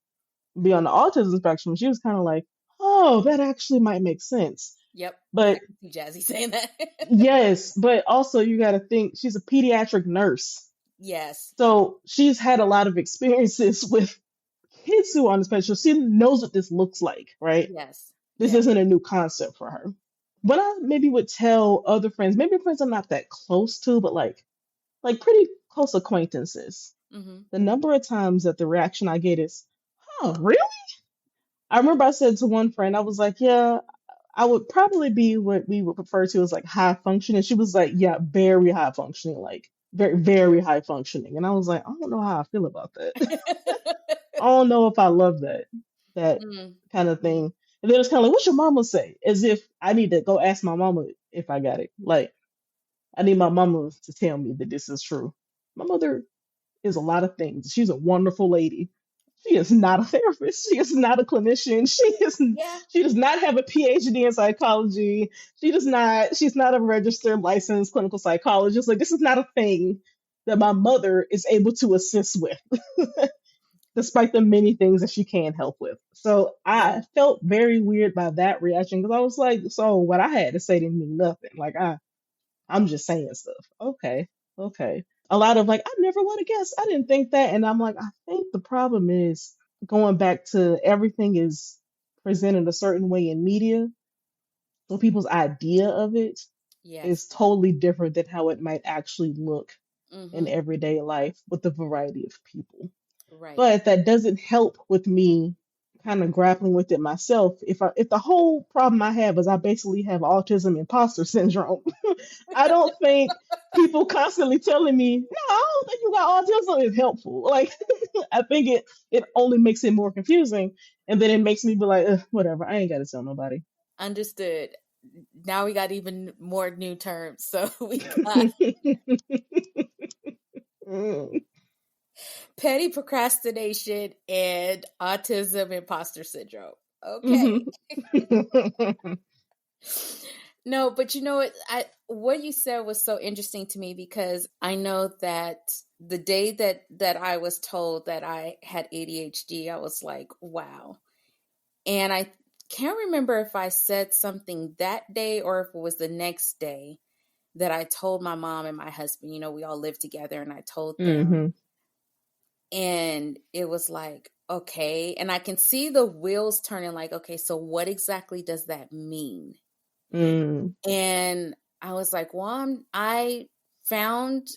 be on the autism spectrum, she was kind of like, "Oh, that actually might make sense." Yep. I But can see Jazzy saying that. yes, but also you got to think she's a pediatric nurse. Yes. So she's had a lot of experiences with kids who are on the spectrum. She knows what this looks like, right? Yes. This Yes. isn't a new concept for her. What I maybe would tell other friends, maybe friends I'm not that close to, but like pretty close acquaintances, Mm-hmm. the number of times that the reaction I get is, "Oh, really?" I remember I said to one friend, I was like, "Yeah, I would probably be what we would refer to as like high functioning." She was like, "Yeah, very high functioning, like very, very high functioning." And I was like, "I don't know how I feel about that." I don't know if I love that Mm. kind of thing. And then it's kind of like, "What's your mama say?" As if I need to go ask my mama if I got it. Like I need my mama to tell me that this is true. My mother is a lot of things. She's a wonderful lady. She is not a therapist. She is not a clinician. Yeah. She does not have a PhD in psychology. She's not a registered licensed clinical psychologist. Like this is not a thing that my mother is able to assist with, despite the many things that she can help with. So Yeah. I felt very weird by that reaction because I was like, so what I had to say didn't mean nothing. Like I'm just saying stuff. Okay, okay. A lot of like, "I never would have guessed. I didn't think that." And I'm like, I think the problem is going back to everything is presented a certain way in media. So people's idea of it Yes. is totally different than how it might actually look in Mm-hmm. everyday life with a variety of people. Right. But that doesn't help with me kind of grappling with it myself. If the whole problem I have is I basically have autism imposter syndrome, I don't think people constantly telling me, "No, I don't think you got autism," is helpful. Like I think it only makes it more confusing, and then it makes me be like, "Ugh, whatever, I ain't got to tell nobody." Understood. Now we got even more new terms. So we got Mm. petty procrastination and autism imposter syndrome. Okay. Mhm. No, but you know what? What you said was so interesting to me because I know that the day that I was told that I had ADHD, I was like, wow. And I can't remember if I said something that day or if it was the next day that I told my mom and my husband. We all lived together, and I told them, Mhm. and it was like, okay. And I can see the wheels turning like, okay, so what exactly does that mean? Mm. And I was like, well, I found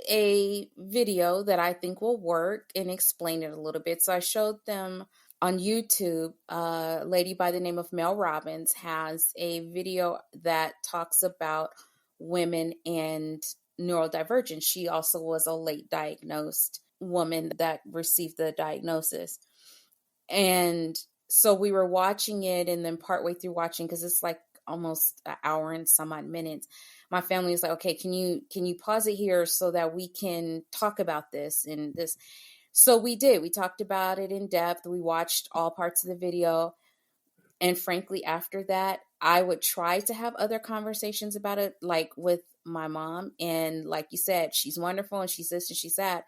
a video that I think will work and explain it a little bit. So I showed them on YouTube. A lady by the name of Mel Robbins has a video that talks about women and neurodivergence. She also was a late diagnosed woman that received the diagnosis. And so we were watching it, and then partway through watching, because it's like almost an hour and some odd minutes, my family was like, okay, can you pause it here so that we can talk about this and this. So we did. We talked about it in depth. We watched all parts of the video. And frankly, after that, I would try to have other conversations about it, like with my mom. And like you said, she's wonderful and she's this and she's that.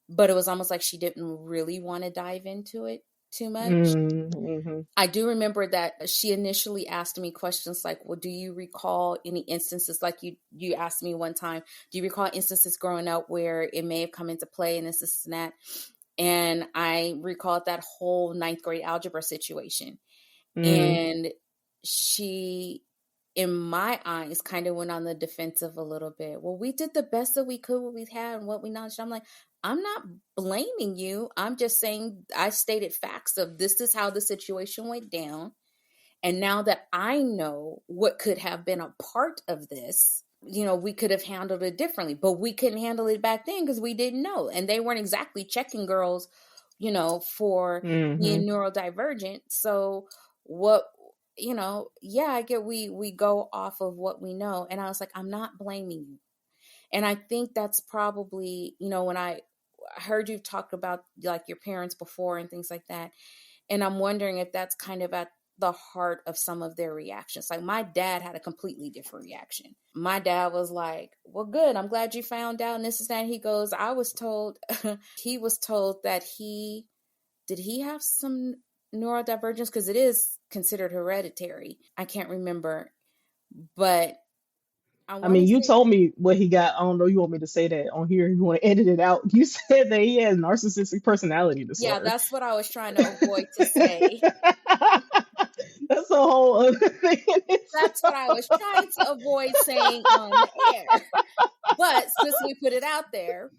But it was almost like she didn't really want to dive into it too much. Mm-hmm. I do remember that she initially asked me questions like, well, do you recall any instances, like you asked me one time, do you recall instances growing up where it may have come into play and this and that? And I recalled that whole ninth grade algebra situation. Mm. And she, in my eyes, kind of went on the defensive a little bit. Well, we did the best that we could, what we had and what we knowledge. I'm like, I'm not blaming you. I'm just saying I stated facts of this is how the situation went down. And now that I know what could have been a part of this, we could have handled it differently, but we couldn't handle it back then because we didn't know. And they weren't exactly checking girls, for being neurodivergent. So what, I get we go off of what we know. And I was like, I'm not blaming you. And I think that's probably, when I heard you talk about like your parents before and things like that. And I'm wondering if that's kind of at the heart of some of their reactions. Like my dad had a completely different reaction. My dad was like, well, good. I'm glad you found out. And this is that. He goes, I was told, he was told that did he have some neurodivergence? Because it is considered hereditary. I can't remember, but I mean, you told me what he got. I don't know. You want me to say that on here? You want to edit it out? You said that he has narcissistic personality disorder. Yeah, that's what I was trying to avoid to say. That's a whole other thing. That's what I was trying to avoid saying on the air. But since we put it out there,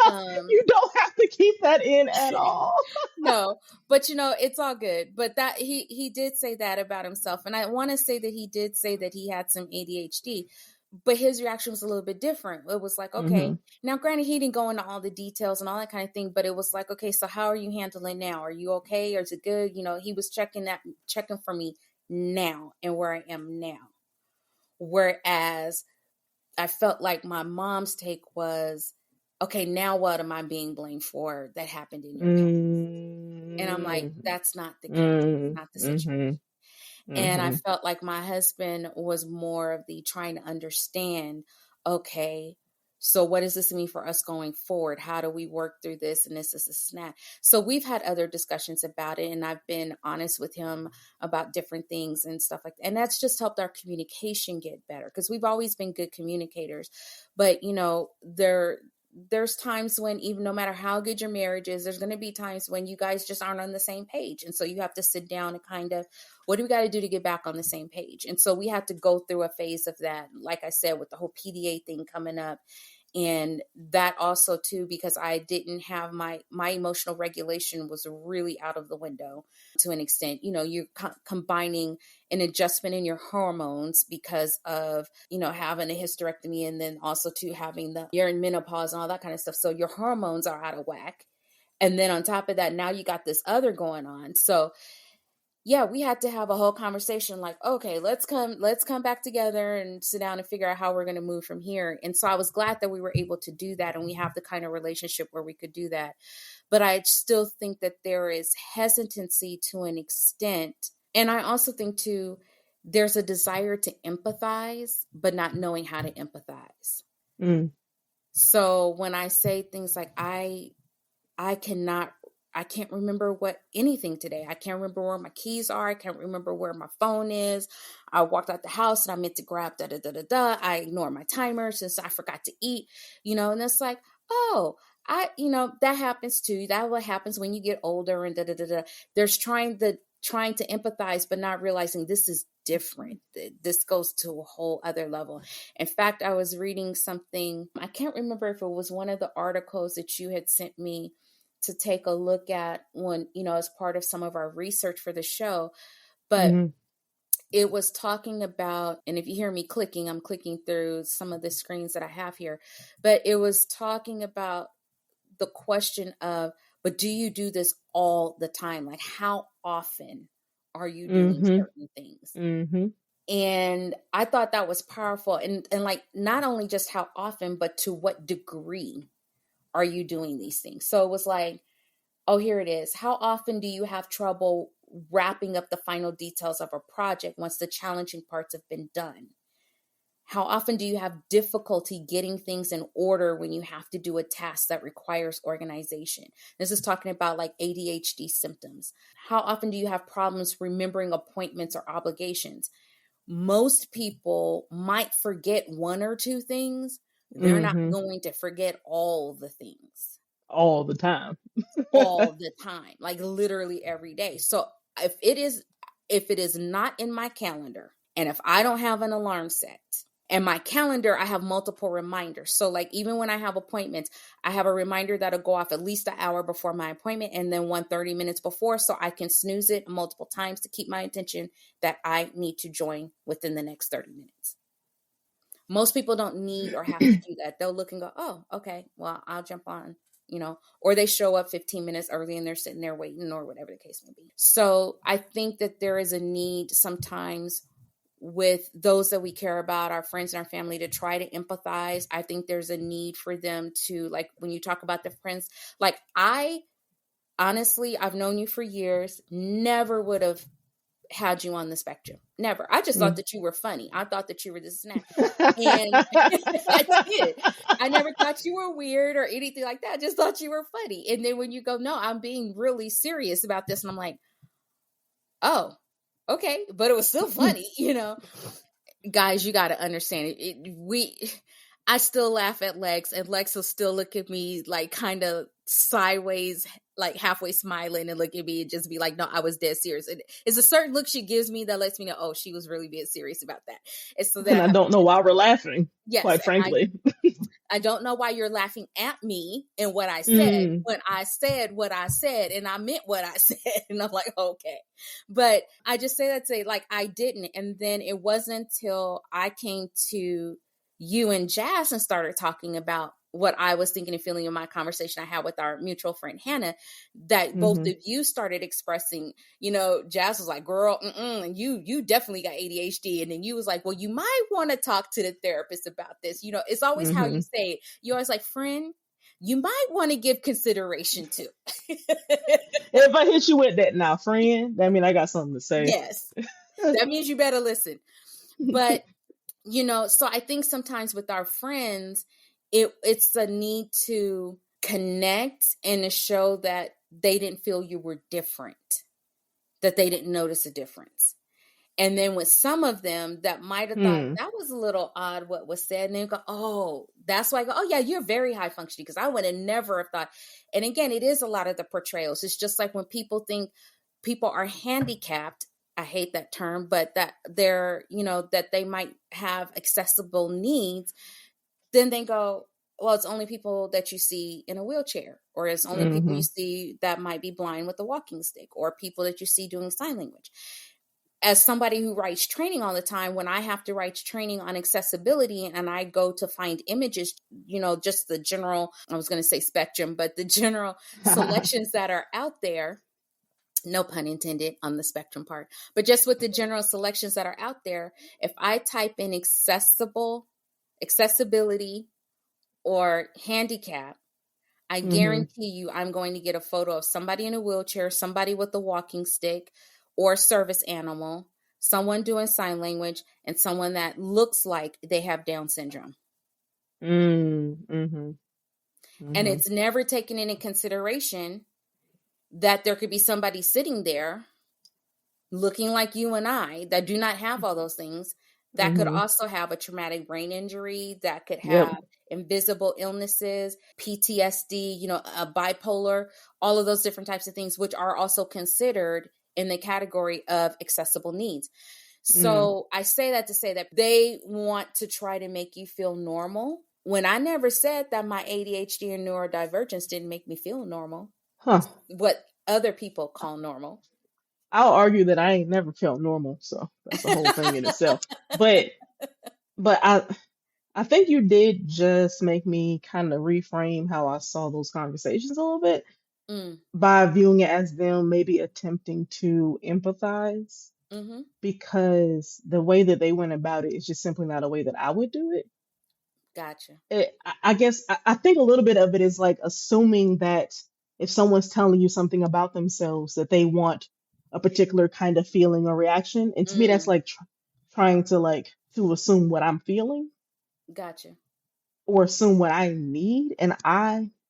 you don't have to keep that in at all. No, but it's all good. But that he did say that about himself, and I want to say that he did say that he had some ADHD, but his reaction was a little bit different. It was like, okay, now granted, he didn't go into all the details and all that kind of thing, but it was like, okay, so how are you handling now? Are you okay? Or is it good? He was checking for me now and where I am now. Whereas I felt like my mom's take was, okay, now what am I being blamed for that happened in your past? And I'm like, that's not the case, not the situation. And I felt like my husband was more of the trying to understand, okay, so what does this mean for us going forward? How do we work through this and this and that? So we've had other discussions about it, and I've been honest with him about different things and stuff like that. And that's just helped our communication get better because we've always been good communicators. But, there's times when even no matter how good your marriage is, there's going to be times when you guys just aren't on the same page. And so you have to sit down and kind of, what do we got to do to get back on the same page? And so we had to go through a phase of that, like I said, with the whole PDA thing coming up. And that also too, because I didn't have my emotional regulation was really out of the window to an extent. You're combining an adjustment in your hormones because of, having a hysterectomy and then also to having you're in menopause and all that kind of stuff. So your hormones are out of whack. And then on top of that, now you got this other going on. So yeah, we had to have a whole conversation like, okay, let's come back together and sit down and figure out how we're going to move from here. And so I was glad that we were able to do that. And we have the kind of relationship where we could do that. But I still think that there is hesitancy to an extent. And I also think too, there's a desire to empathize, but not knowing how to empathize. So when I say things like, I can't remember anything today. I can't remember where my keys are. I can't remember where my phone is. I walked out the house and I meant to grab da-da-da-da-da. I ignored my timer since I forgot to eat, and it's like, oh, that happens too. That what happens when you get older and da-da-da-da. There's trying to empathize, but not realizing this is different. This goes to a whole other level. In fact, I was reading something. I can't remember if it was one of the articles that you had sent me to take a look at when, as part of some of our research for the show. But it was talking about, and if you hear me clicking, I'm clicking through some of the screens that I have here, but it was talking about the question of, but do you do this all the time? Like how often are you doing certain things? And I thought that was powerful. And like, not only just how often, but to what degree are you doing these things? So it was like, oh, here it is. How often do you have trouble wrapping up the final details of a project once the challenging parts have been done? How often do you have difficulty getting things in order when you have to do a task that requires organization? This is talking about like ADHD symptoms. How often do you have problems remembering appointments or obligations? Most people might forget one or two things. They're not Mm-hmm. going to forget all the things All the time. all the time, like literally every day. So if it is not in my calendar, and if I don't have an alarm set, and my calendar, I have multiple reminders. So like even when I have appointments, I have a reminder that'll go off at least an hour before my appointment and then 30 minutes before, so I can snooze it multiple times to keep my attention that I need to join within the next 30 minutes. Most people don't need or have to do that. They'll look and go, oh, okay, well, I'll jump on, or they show up 15 minutes early and they're sitting there waiting or whatever the case may be. So I think that there is a need sometimes with those that we care about, our friends and our family, to try to empathize. I think there's a need for them to, like, when you talk about the friends, like honestly, I've known you for years, never would have had you on the spectrum. Never. I just thought that you were funny. I thought that you were this and that. And I did. I never thought you were weird or anything like that. I just thought you were funny. And then when you go, no, I'm being really serious about this. And I'm like, oh, okay. But it was still funny, Guys, you got to understand I still laugh at Lex, and Lex will still look at me like kind of sideways, like halfway smiling, and look at me and just be like, no, I was dead serious. And it's a certain look she gives me that lets me know, oh, she was really being serious about that. And so that And I don't know why we're laughing, yes, quite frankly. I don't know why you're laughing at me and what I said when I said what I said and I meant what I said. And I'm like, okay. But I just say that to say, like, I didn't. And then it wasn't until I came to you and Jazz and started talking about what I was thinking and feeling in my conversation I had with our mutual friend Hannah, that both of you started expressing, Jazz was like, girl, you definitely got ADHD. And then you was like, well, you might want to talk to the therapist about this. It's always how you say it. You're always like, friend, you might want to give consideration to. If I hit you with that now, friend, that means I got something to say. Yes. That means you better listen. But so I think sometimes with our friends, it's a need to connect and to show that they didn't feel you were different, that they didn't notice a difference. And then with some of them that might have thought that was a little odd what was said, and they go, oh, that's why I go, oh yeah, you're very high functioning, because I would have never have thought. And again, it is a lot of the portrayals. It's just like when people think people are handicapped, I hate that term, but that they're, that they might have accessible needs, then they go, well, it's only people that you see in a wheelchair, or it's only people you see that might be blind with a walking stick, or people that you see doing sign language. As somebody who writes training all the time, when I have to write training on accessibility and I go to find images, just the general, I was going to say spectrum, but the general selections that are out there, no pun intended on the spectrum part, but just with the general selections that are out there, if I type in accessibility or handicap, I guarantee you I'm going to get a photo of somebody in a wheelchair, somebody with a walking stick or service animal, someone doing sign language, and someone that looks like they have Down syndrome. And it's never taken into consideration that there could be somebody sitting there looking like you and I that do not have all those things, that could also have a traumatic brain injury, that could have invisible illnesses, PTSD, a bipolar, all of those different types of things, which are also considered in the category of accessible needs. So I say that to say that they want to try to make you feel normal, when I never said that my ADHD and neurodivergence didn't make me feel normal. What other people call normal. I'll argue that I ain't never felt normal, so that's a whole thing in itself. But I think you did just make me kind of reframe how I saw those conversations a little bit by viewing it as them maybe attempting to empathize, because the way that they went about it is just simply not a way that I would do it. Gotcha. I guess I think a little bit of it is like assuming that if someone's telling you something about themselves, that they want a particular kind of feeling or reaction. And to me, that's Mm, like trying to to assume what I'm feeling gotcha. or assume what I need. And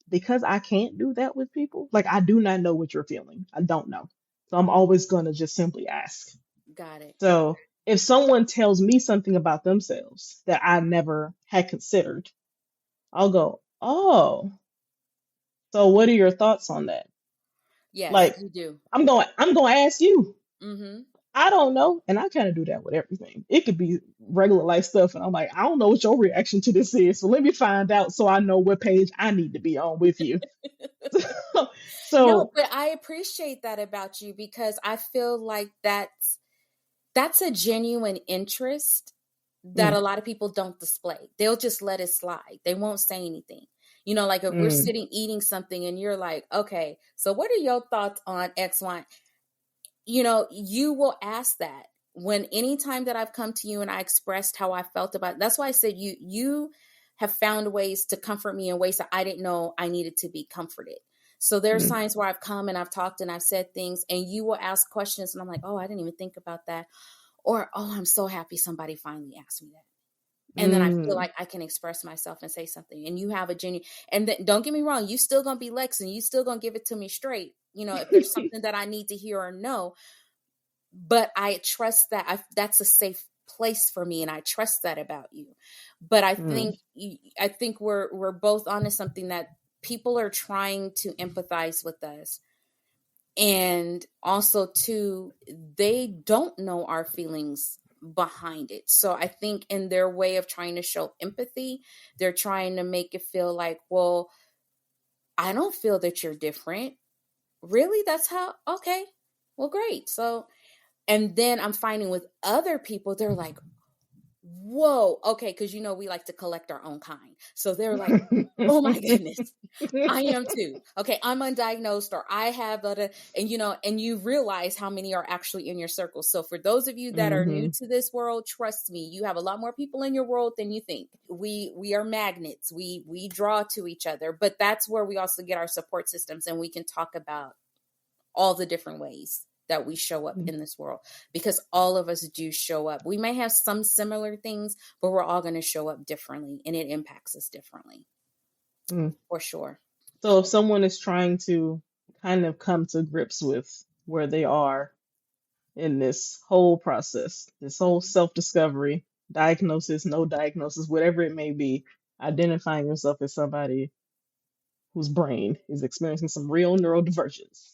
because I can't do that with people, like I do not know what you're feeling. I don't know. So I'm always going to just simply ask. Got it. So if someone tells me something about themselves that I never had considered, I'll go, oh, so what are your thoughts on that? Yes, Like, you do. I'm going to ask you. Mm-hmm. I don't know. And I kind of do that with everything. It could be regular life stuff. And I'm like, I don't know what your reaction to this is. So let me find out so I know what page I need to be on with you. No, So, but I appreciate that about you because I feel like that's a genuine interest that mm, a lot of people don't display. They'll just let it slide. They won't say anything. Like if we're mm, sitting eating something and you're like, okay, so what are your thoughts on X, Y? You will ask that when anytime that I've come to you and I expressed how I felt about it. That's why I said you have found ways to comfort me in ways that I didn't know I needed to be comforted. So there's mm, times where I've come and I've talked and I've said things and you will ask questions and I'm like, oh, I didn't even think about that. Or, oh, I'm so happy somebody finally asked me that. And then I feel mm. like I can express myself and say something. And you have a genuine, and then don't get me wrong, you still gonna be Lex and you still gonna give it to me straight. If there's something that I need to hear or know, but I trust that that's a safe place for me, and I trust that about you. But Mm, I think we're both onto something that people are trying to empathize with us, and also too, they don't know our feelings behind it. So I think in their way of trying to show empathy, they're trying to make it feel like, well, I don't feel that you're different. Really? That's how? Okay. Well, great. So, and then I'm finding with other people, they're like, whoa, okay, because we like to collect our own kind. So they're like, oh my goodness, I am too. Okay, I'm undiagnosed or I have and you realize how many are actually in your circle. So for those of you that are new hmm to this world, trust me, you have a lot more people in your world than you think. We are magnets. We draw to each other, but that's where we also get our support systems and we can talk about all the different ways that we show up in this world, because all of us do show up. We may have some similar things, but we're all going to show up differently and it impacts us differently for sure. So if someone is trying to kind of come to grips with where they are in this whole process, this whole Mhm. self-discovery, diagnosis, no diagnosis, whatever it may be, identifying yourself as somebody whose brain is experiencing some real neurodivergence,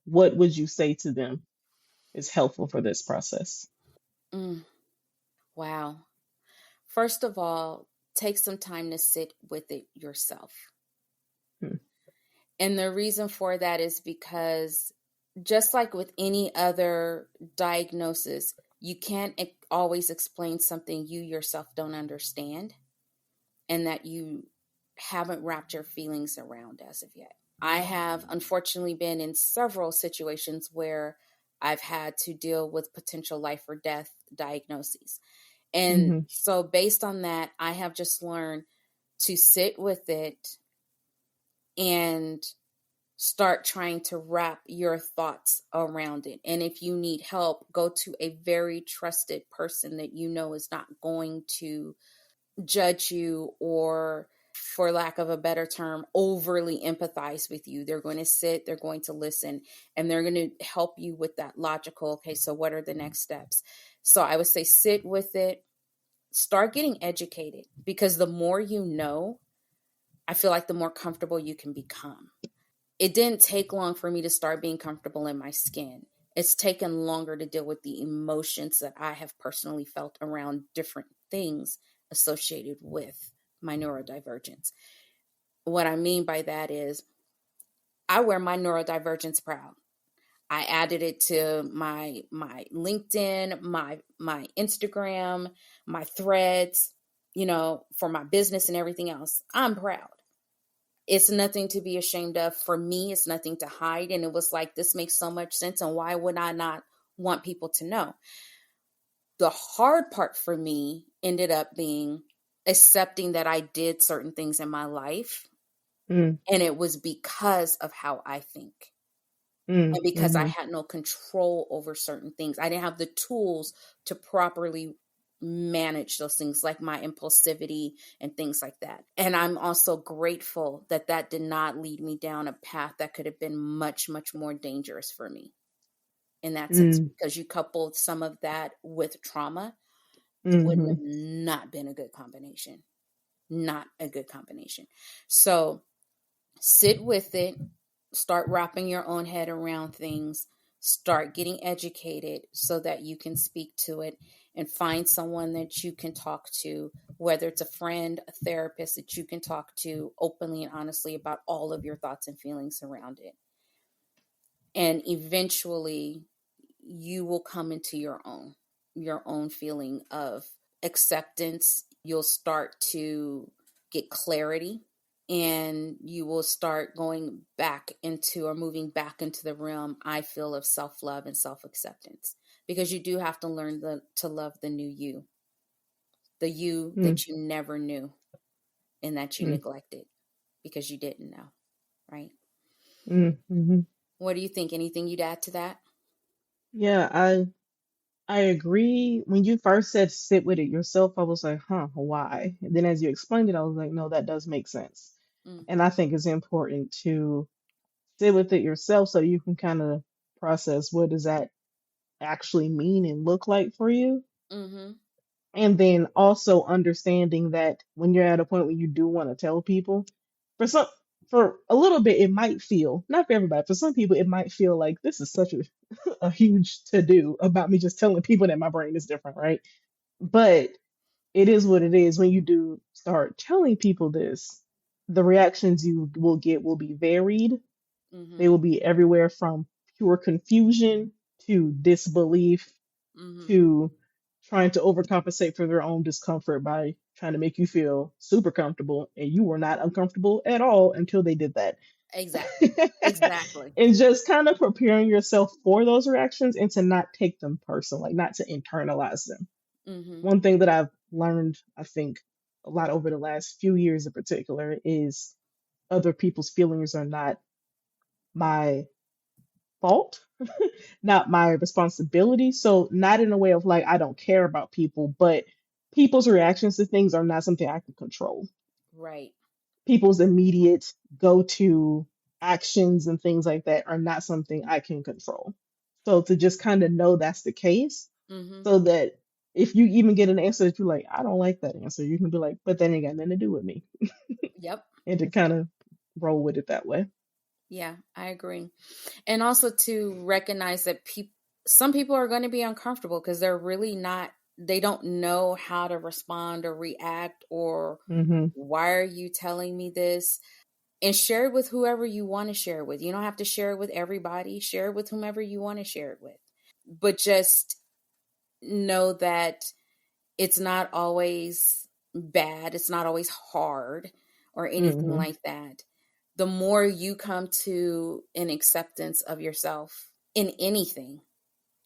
what would you say to them is helpful for this process? Mm, wow. First of all, take some time to sit with it yourself. Hmm. And the reason for that is because just like with any other diagnosis, you can't always explain something you yourself don't understand and that you haven't wrapped your feelings around as of yet. I have unfortunately been in several situations where I've had to deal with potential life or death diagnoses. And Mm-hmm. so, based on that, I have just learned to sit with it and start trying to wrap your thoughts around it. And if you need help, go to a very trusted person that you know is not going to judge you or, for lack of a better term, overly empathize with you. They're going to sit, they're going to listen, and they're going to help you with that logical, okay, so what are the next steps? So I would say sit with it, start getting educated, because the more you know, I feel like the more comfortable you can become. It didn't take long for me to start being comfortable in my skin. It's taken longer to deal with the emotions that I have personally felt around different things associated with my neurodivergence. What I mean by that is I wear my neurodivergence proud. I added it to my LinkedIn, my Instagram, my threads, for my business and everything else. I'm proud. It's nothing to be ashamed of. For me, it's nothing to hide. And it was like, this makes so much sense. And why would I not want people to know? The hard part for me ended up being accepting that I did certain things in my life, Mm, and it was because of how I think. mm, And because I mm-hmm, had no control over certain things, I didn't have the tools to properly manage those things, like my impulsivity and things like that. And I'm also grateful that that did not lead me down a path that could have been much, much more dangerous for me in that sense, mm, because you coupled some of that with trauma, wouldn't mm-hmm, have not been a good combination. Not a good combination. So sit with it, start wrapping your own head around things, start getting educated so that you can speak to it, and find someone that you can talk to, whether it's a friend, a therapist that you can talk to openly and honestly about all of your thoughts and feelings around it. And eventually you will come into your own feeling of acceptance. You'll start to get clarity, and you will start going back into, or moving back into, the realm, I feel, of self-love and self-acceptance, because you do have to learn to love the new you, the you mm, that you never knew and that you mm, neglected because you didn't know, right? mm, mm-hmm. What do you think? Anything you'd add to that? Yeah, I agree. When you first said sit with it yourself, I was like, huh, why? And then as you explained it, I was like, no, that does make sense. Mm, And I think it's important to sit with it yourself so you can kind of process what does that actually mean and look like for you. mm-hmm. And then also understanding that when you're at a point where you do want to tell people, for some, for a little bit, it might feel, not for everybody, for some people, it might feel like this is such a huge to do about me just telling people that my brain is different, right? But it is what it is. When you do start telling people this, the reactions you will get will be varied. They Mm-hmm. will be everywhere from pure confusion to disbelief Mm-hmm. to trying to overcompensate for their own discomfort by trying to make you feel super comfortable. And you were not uncomfortable at all until they did that. Exactly. Exactly. And just kind of preparing yourself for those reactions and to not take them personal, like not to internalize them. Mm-hmm. One thing that I've learned, I think, a lot over the last few years in particular is other people's feelings are not my fault, not my responsibility. So, not in a way of like, I don't care about people, but people's reactions to things are not something I can control. Right. People's immediate go to actions and things like that are not something I can control. So, to just kind of know that's the case, Mm-hmm. so that if you even get an answer that you're like, I don't like that answer, you can be like, but that ain't got nothing to do with me. Yep. And to kind of roll with it that way. Yeah, I agree. And also to recognize that some people are going to be uncomfortable because they're really not, they don't know how to respond or react, or Hmm. why are you telling me this? And share it with whoever you want to share it with. You don't have to share it with everybody. Share it with whomever you want to share it with. But just know that it's not always bad. It's not always hard or anything Hmm. like that. The more you come to an acceptance of yourself in anything,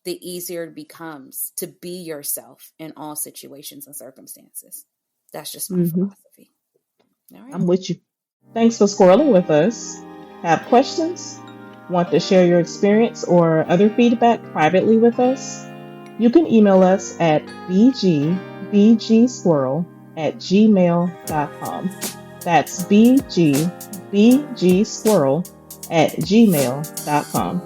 the easier it becomes to be yourself in all situations and circumstances. That's just my Hmm. philosophy. All right. I'm with you. Thanks for squirreling with us. Have questions? Want to share your experience or other feedback privately with us? You can email us at bgbsquirrel@gmail.com. That's bgbsquirrel@gmail.com.